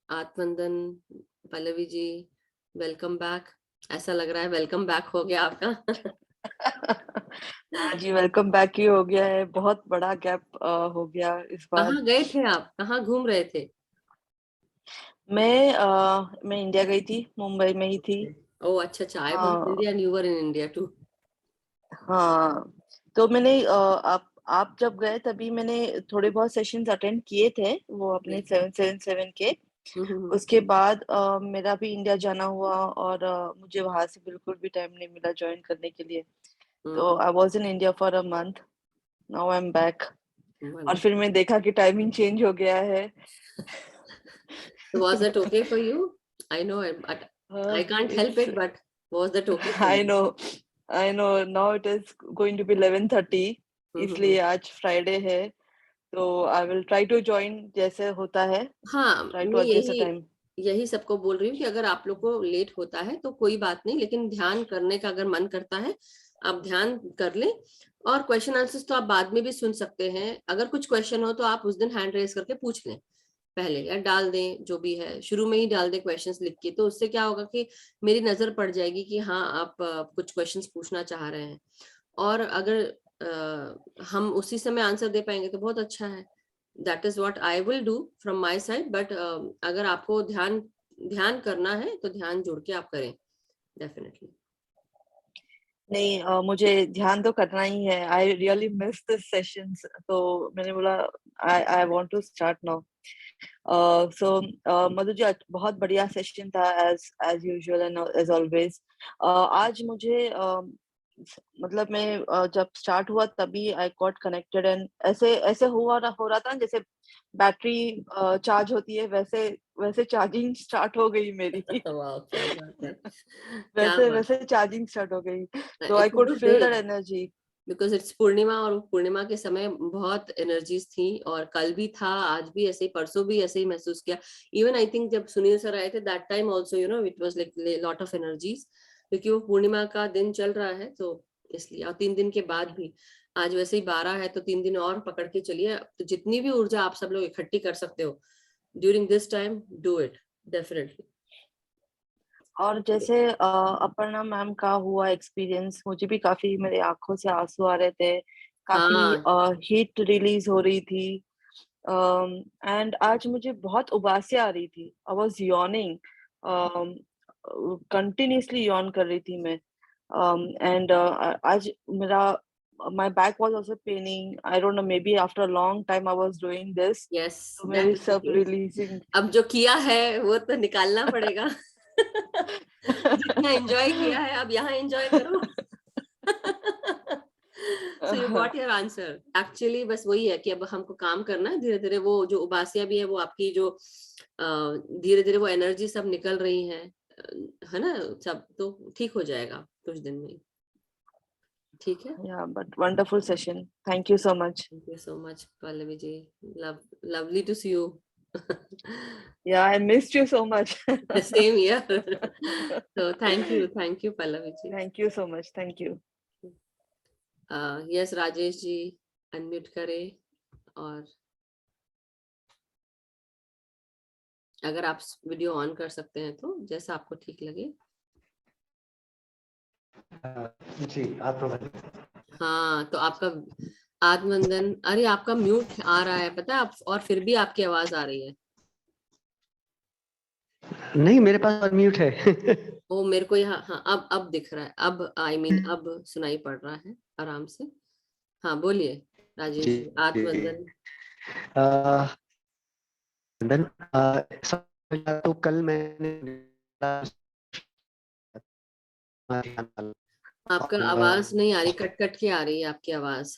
आत्मंदन। पल्लवी जी वेलकम बैक, ऐसा लग रहा है वेलकम बैक हो गया आपका। हाँ जी, वेलकम बैक ही हो गया है। बहुत बड़ा गैप हो गया इस बार। कहाँ गए थे आप, कहाँ घूम रहे थे? मैं इंडिया गई थी, मुंबई में ही थी। ओ अच्छा, आई वाज इन हाँ India and you were in India too. हाँ, तो मैंने आप जब गए तभी मैंने थोड़े बहुत सेशंस अटेंड किए थे, वो अपने 777 के। उसके बाद मेरा भी इंडिया जाना हुआ और मुझे वहां से बिल्कुल भी टाइम नहीं मिला ज्वाइन करने के लिए। तो आई was in India for a month, now I am back. और फिर मैं देखा कि टाइमिंग चेंज हो गया है। Was that okay for you? I know I can't help it's it, but was that okay for I you? No I know now it is going to be 11:30, इसलिए आज फ्राइडे है। तो I will try to join जैसे होता है, हाँ try to मैं adjust the time. यही सबको बोल रही हूँ कि अगर आप लोग को लेट होता है तो कोई बात नहीं, लेकिन ध्यान करने का अगर मन करता है आप ध्यान कर लें, और क्वेश्चन आंसर्स तो आप बाद में भी सुन सकते हैं। अगर कुछ क्वेश्चन हो तो आप उस दिन हैंड रेज करके पूछ लें पहले, या डाल दें, जो भी है शुरू में ही डाल दें क्वेश्चंस लिख के, तो उससे क्या होगा कि मेरी नजर पड़ जाएगी कि हाँ आप कुछ क्वेश्चंस पूछना चाह रहे हैं, और अगर हम उसी समय आंसर दे पाएंगे तो बहुत अच्छा है। That is what I will do from my side, but अगर आपको ध्यान ध्यान करना है तो ध्यान जोड़ के आप करें डेफिनेटली। नहीं, मुझे ध्यान तो करना ही है। I really miss this sessions, तो मैंने बोला I I want to start now. So Madhu ji, आज बहुत बढ़िया सेशन था, as as usual and as always. आज मुझे मतलब मैं जब स्टार्ट हुआ तभी आई गॉट कनेक्टेड, एंड ऐसे ऐसे हो रहा था जैसे बैटरी चार्ज होती है, वैसे वैसे चार्जिंग स्टार्ट हो गई मेरी। वाह क्या बात है, क्या वैसे बात वैसे चार्जिंग स्टार्ट हो गई, है। तो I it's a could good feel day that energy. Because it's Purnima, और पूर्णिमा के समय बहुत एनर्जीज थी, और कल भी था, आज भी ऐसे ही, परसों भी ऐसे ही महसूस किया। इवन आई थिंक जब सुनील सर आए थे that time also you know it was like lot of energies, क्योंकि वो पूर्णिमा का दिन चल रहा है तो इसलिए। और 3 दिन के बाद भी, आज वैसे ही 12 है तो 3 दिन और पकड़ के चलिए, तो जितनी भी ऊर्जा आप सब लोग इकट्ठी कर सकते हो during this time, do it definitely. और जैसे अपर्णा मैम का हुआ एक्सपीरियंस, मुझे भी काफी, मेरे आंखों से आंसू आ रहे थे, काफी हाँ हीट रिलीज हो रही थी। एंड आज मुझे बहुत उबासी आ रही थी, I was yawning, continuously yawn कर रही थी मैं। एंड आज मेरा my back was also paining. I don't know, maybe after a long time I was doing this, yes तो दैट मेरी is the sub case. Releasing. अब जो किया है वो तो निकालना पड़ेगा। जितना एंजॉय किया है अब यहाँ एंजॉय करो। So you got your answer. Actually बस वही है कि अब हमको काम करना है धीरे धीरे, वो जो उबासियां भी है वो आपकी जो धीरे धीरे वो एनर्जी सब निकल रही है ना, सब तो ठीक हो जाएगा कुछ दिन में, ठीक है। Yeah, but wonderful session. Thank you so much. Thank you so much, Pallavi ji. Lovely to see you. Yeah, I missed you so much. Same here. So thank you, Pallavi ji. Thank you so much. Thank you. Yes, Rajesh ji unmute करें, और अगर आप video on कर सकते हैं तो जैसा आपको ठीक लगे। जी आप हाँ, तो आपका आत्मवंदन, अरे आपका म्यूट आ रहा है पता है आप, और फिर भी आपकी आवाज आ रही है। नहीं, मेरे पास अनम्यूट है। वो मेरे को यहाँ, हाँ अब दिख रहा है, अब आई मीन अब सुनाई पड़ रहा है आराम से। हाँ बोलिए राजेश जी, आत्मवंदन। तो कल मैंने आपका आवाज नहीं आ रही, कट कट के आ रही है आपकी आवाज।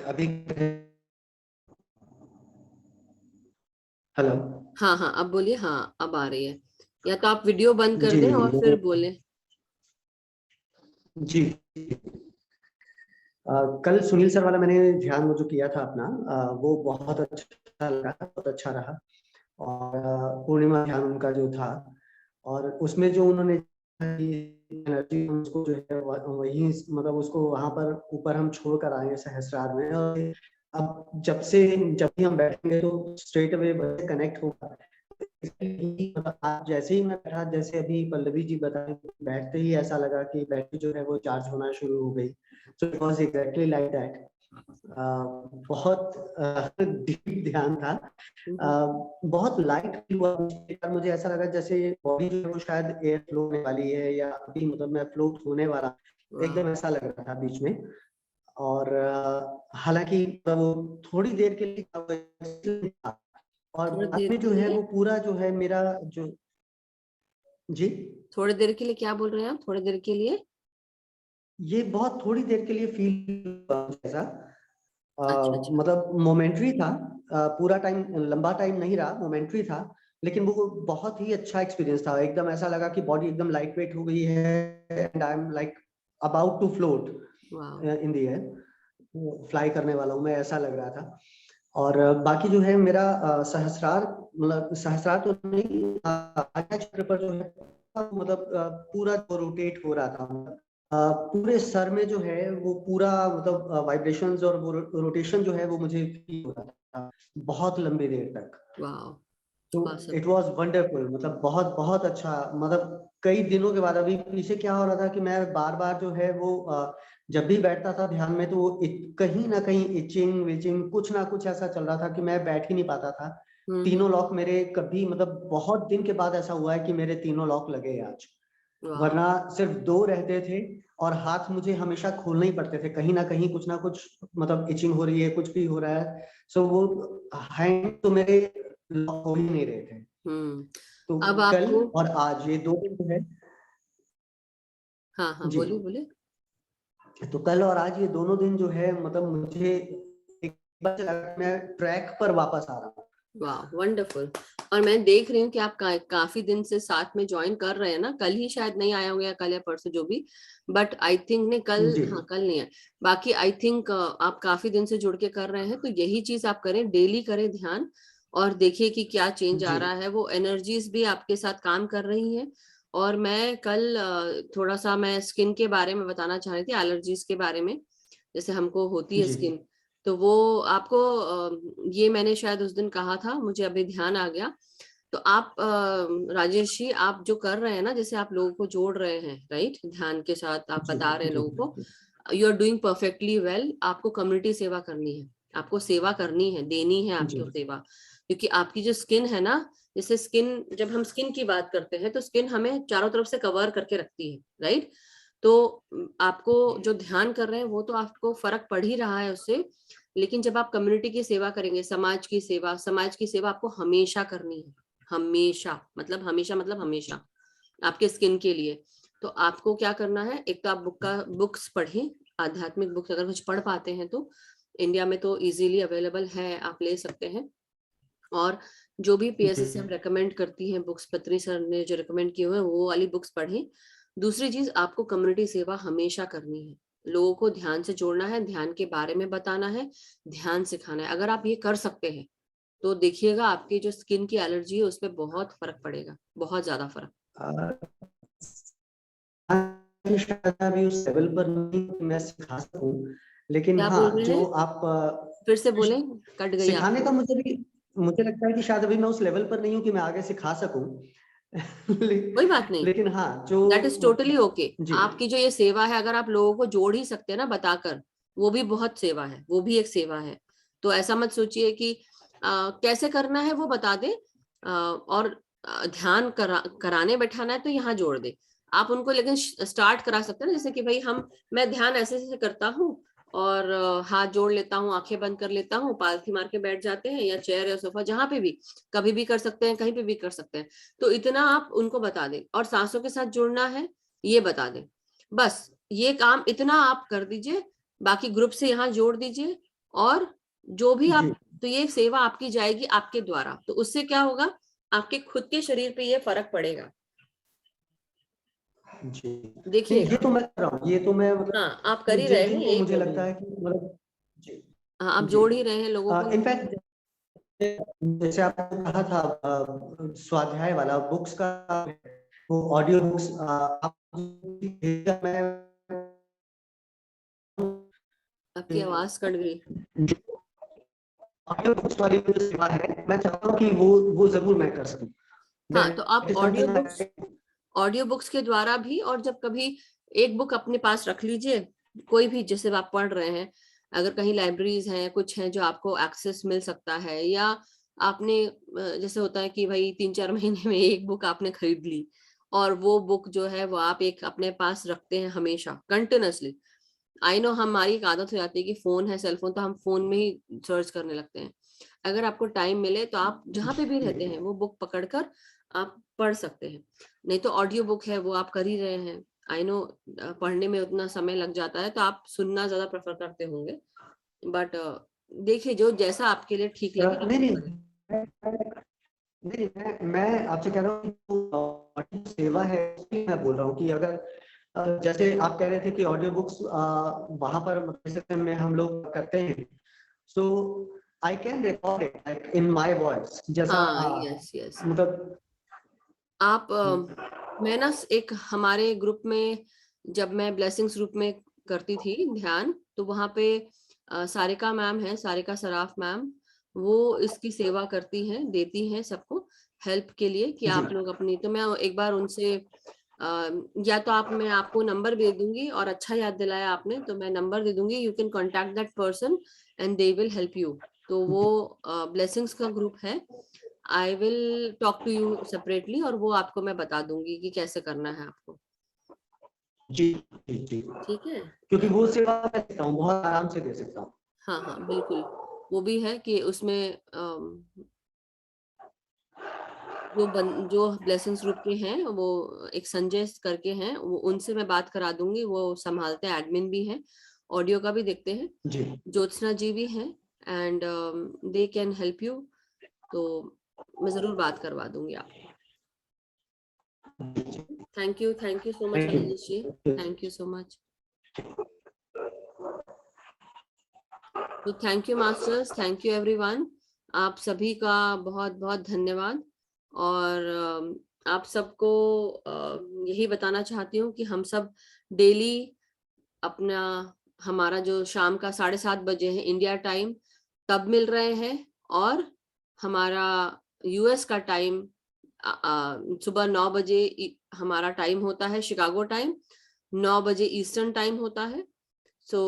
अभी हेलो, हाँ हाँ अब बोलिए, हाँ अब आ रही है, या तो आप वीडियो बंद कर जी, दें और फिर बोले। जी कल सुनील सर वाला मैंने ध्यान वो जो किया था अपना, वो बहुत अच्छा लगा, बहुत अच्छा रहा। और पूर्णिमा ध्यान उनका जो था, और उसमें जो उन्होंने एनर्जी उसको जो है वही मतलब उसको वहां पर ऊपर हम छोड़ कर आए सहस्रार में। और अब जब भी हम बैठेंगे तो स्ट्रेट अवे कनेक्ट होगा। मतलब आज जैसे ही मैं बैठा, जैसे अभी पल्लवी जी बताए, बैठते ही ऐसा लगा कि बैटरी जो है वो चार्ज होना शुरू हो गई। So it was exactly like that. बहुत डीप ध्यान था। बहुत लाइट फील हुआ मुझे, ऐसा लगा जैसे बॉडी जो है वो शायद एयर फ्लो होने वाली है, या अभी मतलब मैं फ्लोट होने वाला, एकदम ऐसा लग रहा था बीच में। और हालांकि वो थोड़ी देर के लिए, और बाद में जो है वो पूरा जो है मेरा जो, जी थोड़ी देर के लिए क्या बोल रहे हैं आप? थोड़ी देर के लिए, ये बहुत थोड़ी देर के लिए फील जैसा, अच्छा। मतलब मोमेंट्री था। पूरा टाइम, लंबा टाइम नहीं रहा, मोमेंट्री था, लेकिन वो बहुत ही अच्छा एक्सपीरियंस था। एकदम ऐसा लगा कि बॉडी एकदम लाइट वेट हो गई है, and I am like about to float in the air, fly करने वाला हूँ मैं, ऐसा लग रहा था। और बाकी जो है मेरा सहस्रार, मतलब सहस्रार तो नहीं, आज्ञा चक्र पर जो है मतलब पूरा रोटेट हो रहा था। पूरे सर में जो है वो पूरा मतलब वाइब्रेशंस और वो रोटेशन जो है वो मुझे फील हो रहा था बहुत लंबी देर तक। तो इट वाज वंडरफुल, मतलब बहुत बहुत अच्छा। मतलब कई दिनों के बाद, अभी पीछे क्या हो रहा था कि मैं बार बार जो है वो जब भी बैठता था ध्यान में, तो वो कहीं ना कहीं इचिंग विचिंग कुछ ना कुछ ऐसा चल रहा था कि मैं बैठ ही नहीं पाता था। तीनों लॉक मेरे कभी, मतलब बहुत दिन के बाद ऐसा हुआ है कि मेरे तीनों लॉक लगे आज, वरना सिर्फ 2 रहते थे, और हाथ मुझे हमेशा खोलने ही पड़ते थे, कहीं ना कहीं कुछ ना कुछ, मतलब इचिंग हो रही है, कुछ भी हो रहा है। सो वो हैंड तो मेरे लॉक हो ही नहीं रहे थे। तो अब कल आपको, और आज ये 2 दिन जो है, हाँ बोलिए। तो कल और आज ये दोनों दिन जो है, मतलब मुझे एक बार लगा मैं ट्रैक पर वापस आ रहा हूँ। वाह वंडरफुल। और मैं देख रही हूँ कि आप काफी दिन से साथ में ज्वाइन कर रहे हैं ना, कल ही शायद नहीं आए होंगे, या कल या परसों जो भी, बट आई थिंक ने कल, हाँ कल नहीं है, बाकी आई थिंक आप काफी दिन से जुड़ के कर रहे हैं। तो यही चीज आप करें, डेली करें ध्यान, और देखिए कि क्या चेंज आ रहा है। वो एनर्जीज भी आपके साथ काम कर रही हैं। और मैं कल थोड़ा सा मैं स्किन के बारे में बताना चाह रही थी, एलर्जीज के बारे में, जैसे हमको होती है स्किन, तो वो आपको ये मैंने शायद उस दिन कहा था, मुझे अभी ध्यान आ गया। तो आप राजेश जी, आप जो कर रहे हैं ना, जैसे आप लोगों को जोड़ रहे हैं राइट ध्यान के साथ, आप बता रहे हैं लोगों को, you are doing perfectly well. आपको कम्युनिटी सेवा करनी है, आपको सेवा करनी है, देनी है आपको सेवा, क्योंकि आपकी जो स्किन है ना, जैसे स्किन, जब हम स्किन की बात करते हैं तो स्किन हमें चारों तरफ से कवर करके रखती है राइट। तो आपको जो ध्यान कर रहे हैं वो तो आपको फर्क पड़ ही रहा है उससे, लेकिन जब आप कम्युनिटी की सेवा करेंगे, समाज की सेवा आपको हमेशा करनी है, हमेशा मतलब हमेशा। आपके स्किन के लिए। तो आपको क्या करना है, एक तो आप बुक्स पढ़ें, आध्यात्मिक बुक्स अगर कुछ पढ़ पाते हैं तो इंडिया में तो इजीली अवेलेबल है, आप ले सकते हैं। और जो भी PSSM रेकमेंड करती हैं बुक्स, पत्री सर ने जो रेकमेंड किए हुए हैं वो वाली बुक्स पढ़ें। दूसरी चीज, आपको कम्युनिटी सेवा हमेशा करनी है, लोगों को ध्यान से जोड़ना है, ध्यान के बारे में बताना है, ध्यान सिखाना है। अगर आप ये कर सकते हैं तो देखिएगा आपकी जो स्किन की एलर्जी है उस पर बहुत फर्क पड़ेगा, बहुत ज्यादा फर्क। शायद अभी उस लेवल पर नहीं कि मैं सिखा सकूं, लेकिन क्या हाँ बोल रहे जो हैं, आप फिर से बोलें, कट गई सिखाने आपकी। का मुझे लगता है कि शायद अभी मैं उस लेवल पर नहीं हूँ कि मैं आगे सिखा सकूं। कोई बात नहीं, लेकिन हाँ जो दैट इज टोटली ओके। जी आपकी जो ये सेवा है, अगर आप लोगों को जोड़ ही सकते हैं ना बताकर, वो भी बहुत सेवा है, वो भी एक सेवा है। तो ऐसा मत सोचिए कि कैसे करना है वो बता दे, और ध्यान कराने बैठाना है तो यहाँ जोड़ दे आप उनको। लेकिन स्टार्ट करा सकते हैं ना, जैसे कि भाई मैं ध्यान ऐसे ऐसे करता हूँ और हाथ जोड़ लेता हूँ, आंखें बंद कर लेता हूँ, पालथी मार के बैठ जाते हैं, या चेयर या सोफा जहां पे भी, कभी भी कर सकते हैं, कहीं पे भी कर सकते हैं। तो इतना आप उनको बता दें, और सांसों के साथ जुड़ना है ये बता दें, बस ये काम इतना आप कर दीजिए। बाकी ग्रुप से यहाँ जोड़ दीजिए, और जो भी आप, तो ये सेवा आपकी जाएगी आपके द्वारा, तो उससे क्या होगा, आपके खुद के शरीर पे ये फर्क पड़ेगा। जी नहीं, देखिएगा। ये तो मैं कर रहा हूँ, ये तो मैं मतलब हाँ, आप कर ही रहे हैं, जिनको यही मुझे बोल रही लगता हूँ। है कि मतलब जी हाँ, आप जी जोड़ ही रहे हैं लोगों को। इनफैक्ट जैसे आपने कहा था स्वाध्याय वाला बुक्स का, वो ऑडियो बुक्स आप भेजा, मैं आपकी आवाज कट गई। ऑडियो बुक्स वाली जो सेवा है, मैं चाहता हूँ कि वो जरूर मैं कर सकूं। हाँ, तो आप That is something audio books के द्वारा भी, और जब कभी एक बुक अपने पास रख लीजिए, कोई भी, जैसे आप पढ़ रहे हैं, अगर कहीं लाइब्रेरीज हैं, कुछ हैं जो आपको एक्सेस मिल सकता है, या आपने जैसे होता है कि भाई 3-4 महीने में एक बुक आपने खरीद ली, और वो बुक जो है वो आप एक अपने पास रखते हैं हमेशा कंटिन्यूअसली। आई नो हमारी एक आदत हो जाती है कि फोन है, सेलफोन, तो हम फोन में ही सर्च करने लगते हैं। अगर आपको टाइम मिले तो आप जहाँ पे भी रहते हैं वो बुक पकड़कर आप पढ़ सकते हैं। नहीं तो ऑडियो बुक है वो आप कर ही रहे हैं, आई नो पढ़ने में उतना समय लग जाता है, तो आप सुनना ज्यादा प्रेफर करते होंगे। बट देखिए, जो जैसा आपके लिए ठीक लगे आप नहीं वो नहीं करें। नहीं मैं आपसे कह रहा हूँ कि जो सेवा है उसकी मैं बोल रहा हूँ कि अगर जैसे आप कह रहे थे कि ऑडियो बुक्स वहां पर मतलब में हम लोग करते हैं, so I can record it in my voice, जैसा हाँ, यस यस। मतलब आप मैं ना एक हमारे ग्रुप में, जब मैं ब्लेसिंग्स ग्रुप में करती थी ध्यान, तो वहां पे सारिका मैम है, सारिका सराफ मैम, वो इसकी सेवा करती हैं, देती हैं सबको हेल्प के लिए कि जी आप लोग अपनी, तो मैं एक बार उनसे या तो मैं आपको नंबर दे दूंगी, और अच्छा याद दिलाया आपने, तो मैं नंबर दे दूंगी, you can contact that person and they will help you. तो वो ब्लेसिंग्स का ग्रुप है, I will talk to you separately, और वो आपको मैं बता दूंगी कि कैसे करना है आपको। जी जी जी, ठीक है। क्योंकि वो सेवा मैं दे सकता हूँ, बहुत आराम से दे सकता हूँ। हाँ हाँ बिल्कुल, वो भी है कि उसमें जो ब्लेसिंग्स ग्रुप के हैं, वो एक संजय करके हैं, वो उनसे मैं बात करा दूंगी, वो संभालते हैं, एडमिन भी हैं, ऑडियो का भी देखते हैं। जी ज्योत्सना जी भी हैं, and they can help you. तो मैं जरूर बात करवा दूंगी आपको। Thank you so much thank you. Anish ji, thank you so much. तो thank you masters, thank you everyone, आप सभी का बहुत बहुत धन्यवाद। और आप सबको यही बताना चाहती हूँ कि हम सब डेली अपना, हमारा जो शाम का 7:30 बजे है इंडिया टाइम, तब मिल रहे हैं, और हमारा यूएस का टाइम सुबह 9 बजे हमारा टाइम होता है, शिकागो टाइम 9 बजे ईस्टर्न टाइम होता है। सो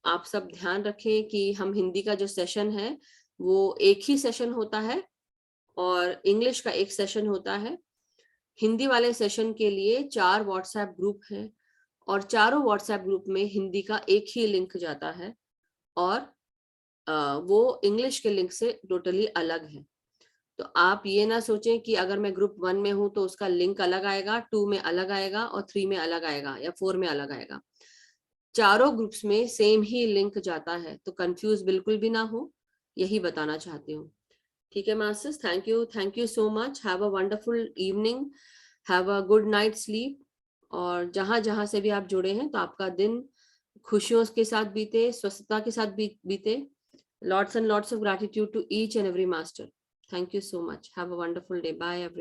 आप सब ध्यान रखें कि हम हिंदी का जो सेशन है वो एक ही सेशन होता है, और इंग्लिश का एक सेशन होता है। हिंदी वाले सेशन के लिए 4 व्हाट्सएप ग्रुप हैं, और चारों व्हाट्सएप ग्रुप में हिंदी का एक ही लिंक जाता है, और वो इंग्लिश के लिंक से टोटली अलग है। तो आप ये ना सोचें कि अगर मैं ग्रुप 1 में हूं तो उसका लिंक अलग आएगा, 2 में अलग आएगा और 3 में अलग आएगा या 4 में अलग आएगा। चारों ग्रुप्स में सेम ही लिंक जाता है, तो कंफ्यूज बिल्कुल भी ना हो, यही बताना चाहती हूँ। ठीक है masters, thank you so much. Have a wonderful evening, have a good night sleep. और जहां जहां से भी आप जुड़े हैं तो आपका दिन खुशियों के साथ बीते, स्वस्थता के साथ बीते। Lots and lots of gratitude to each and every master. Thank you so much. Have a wonderful day. Bye everyone.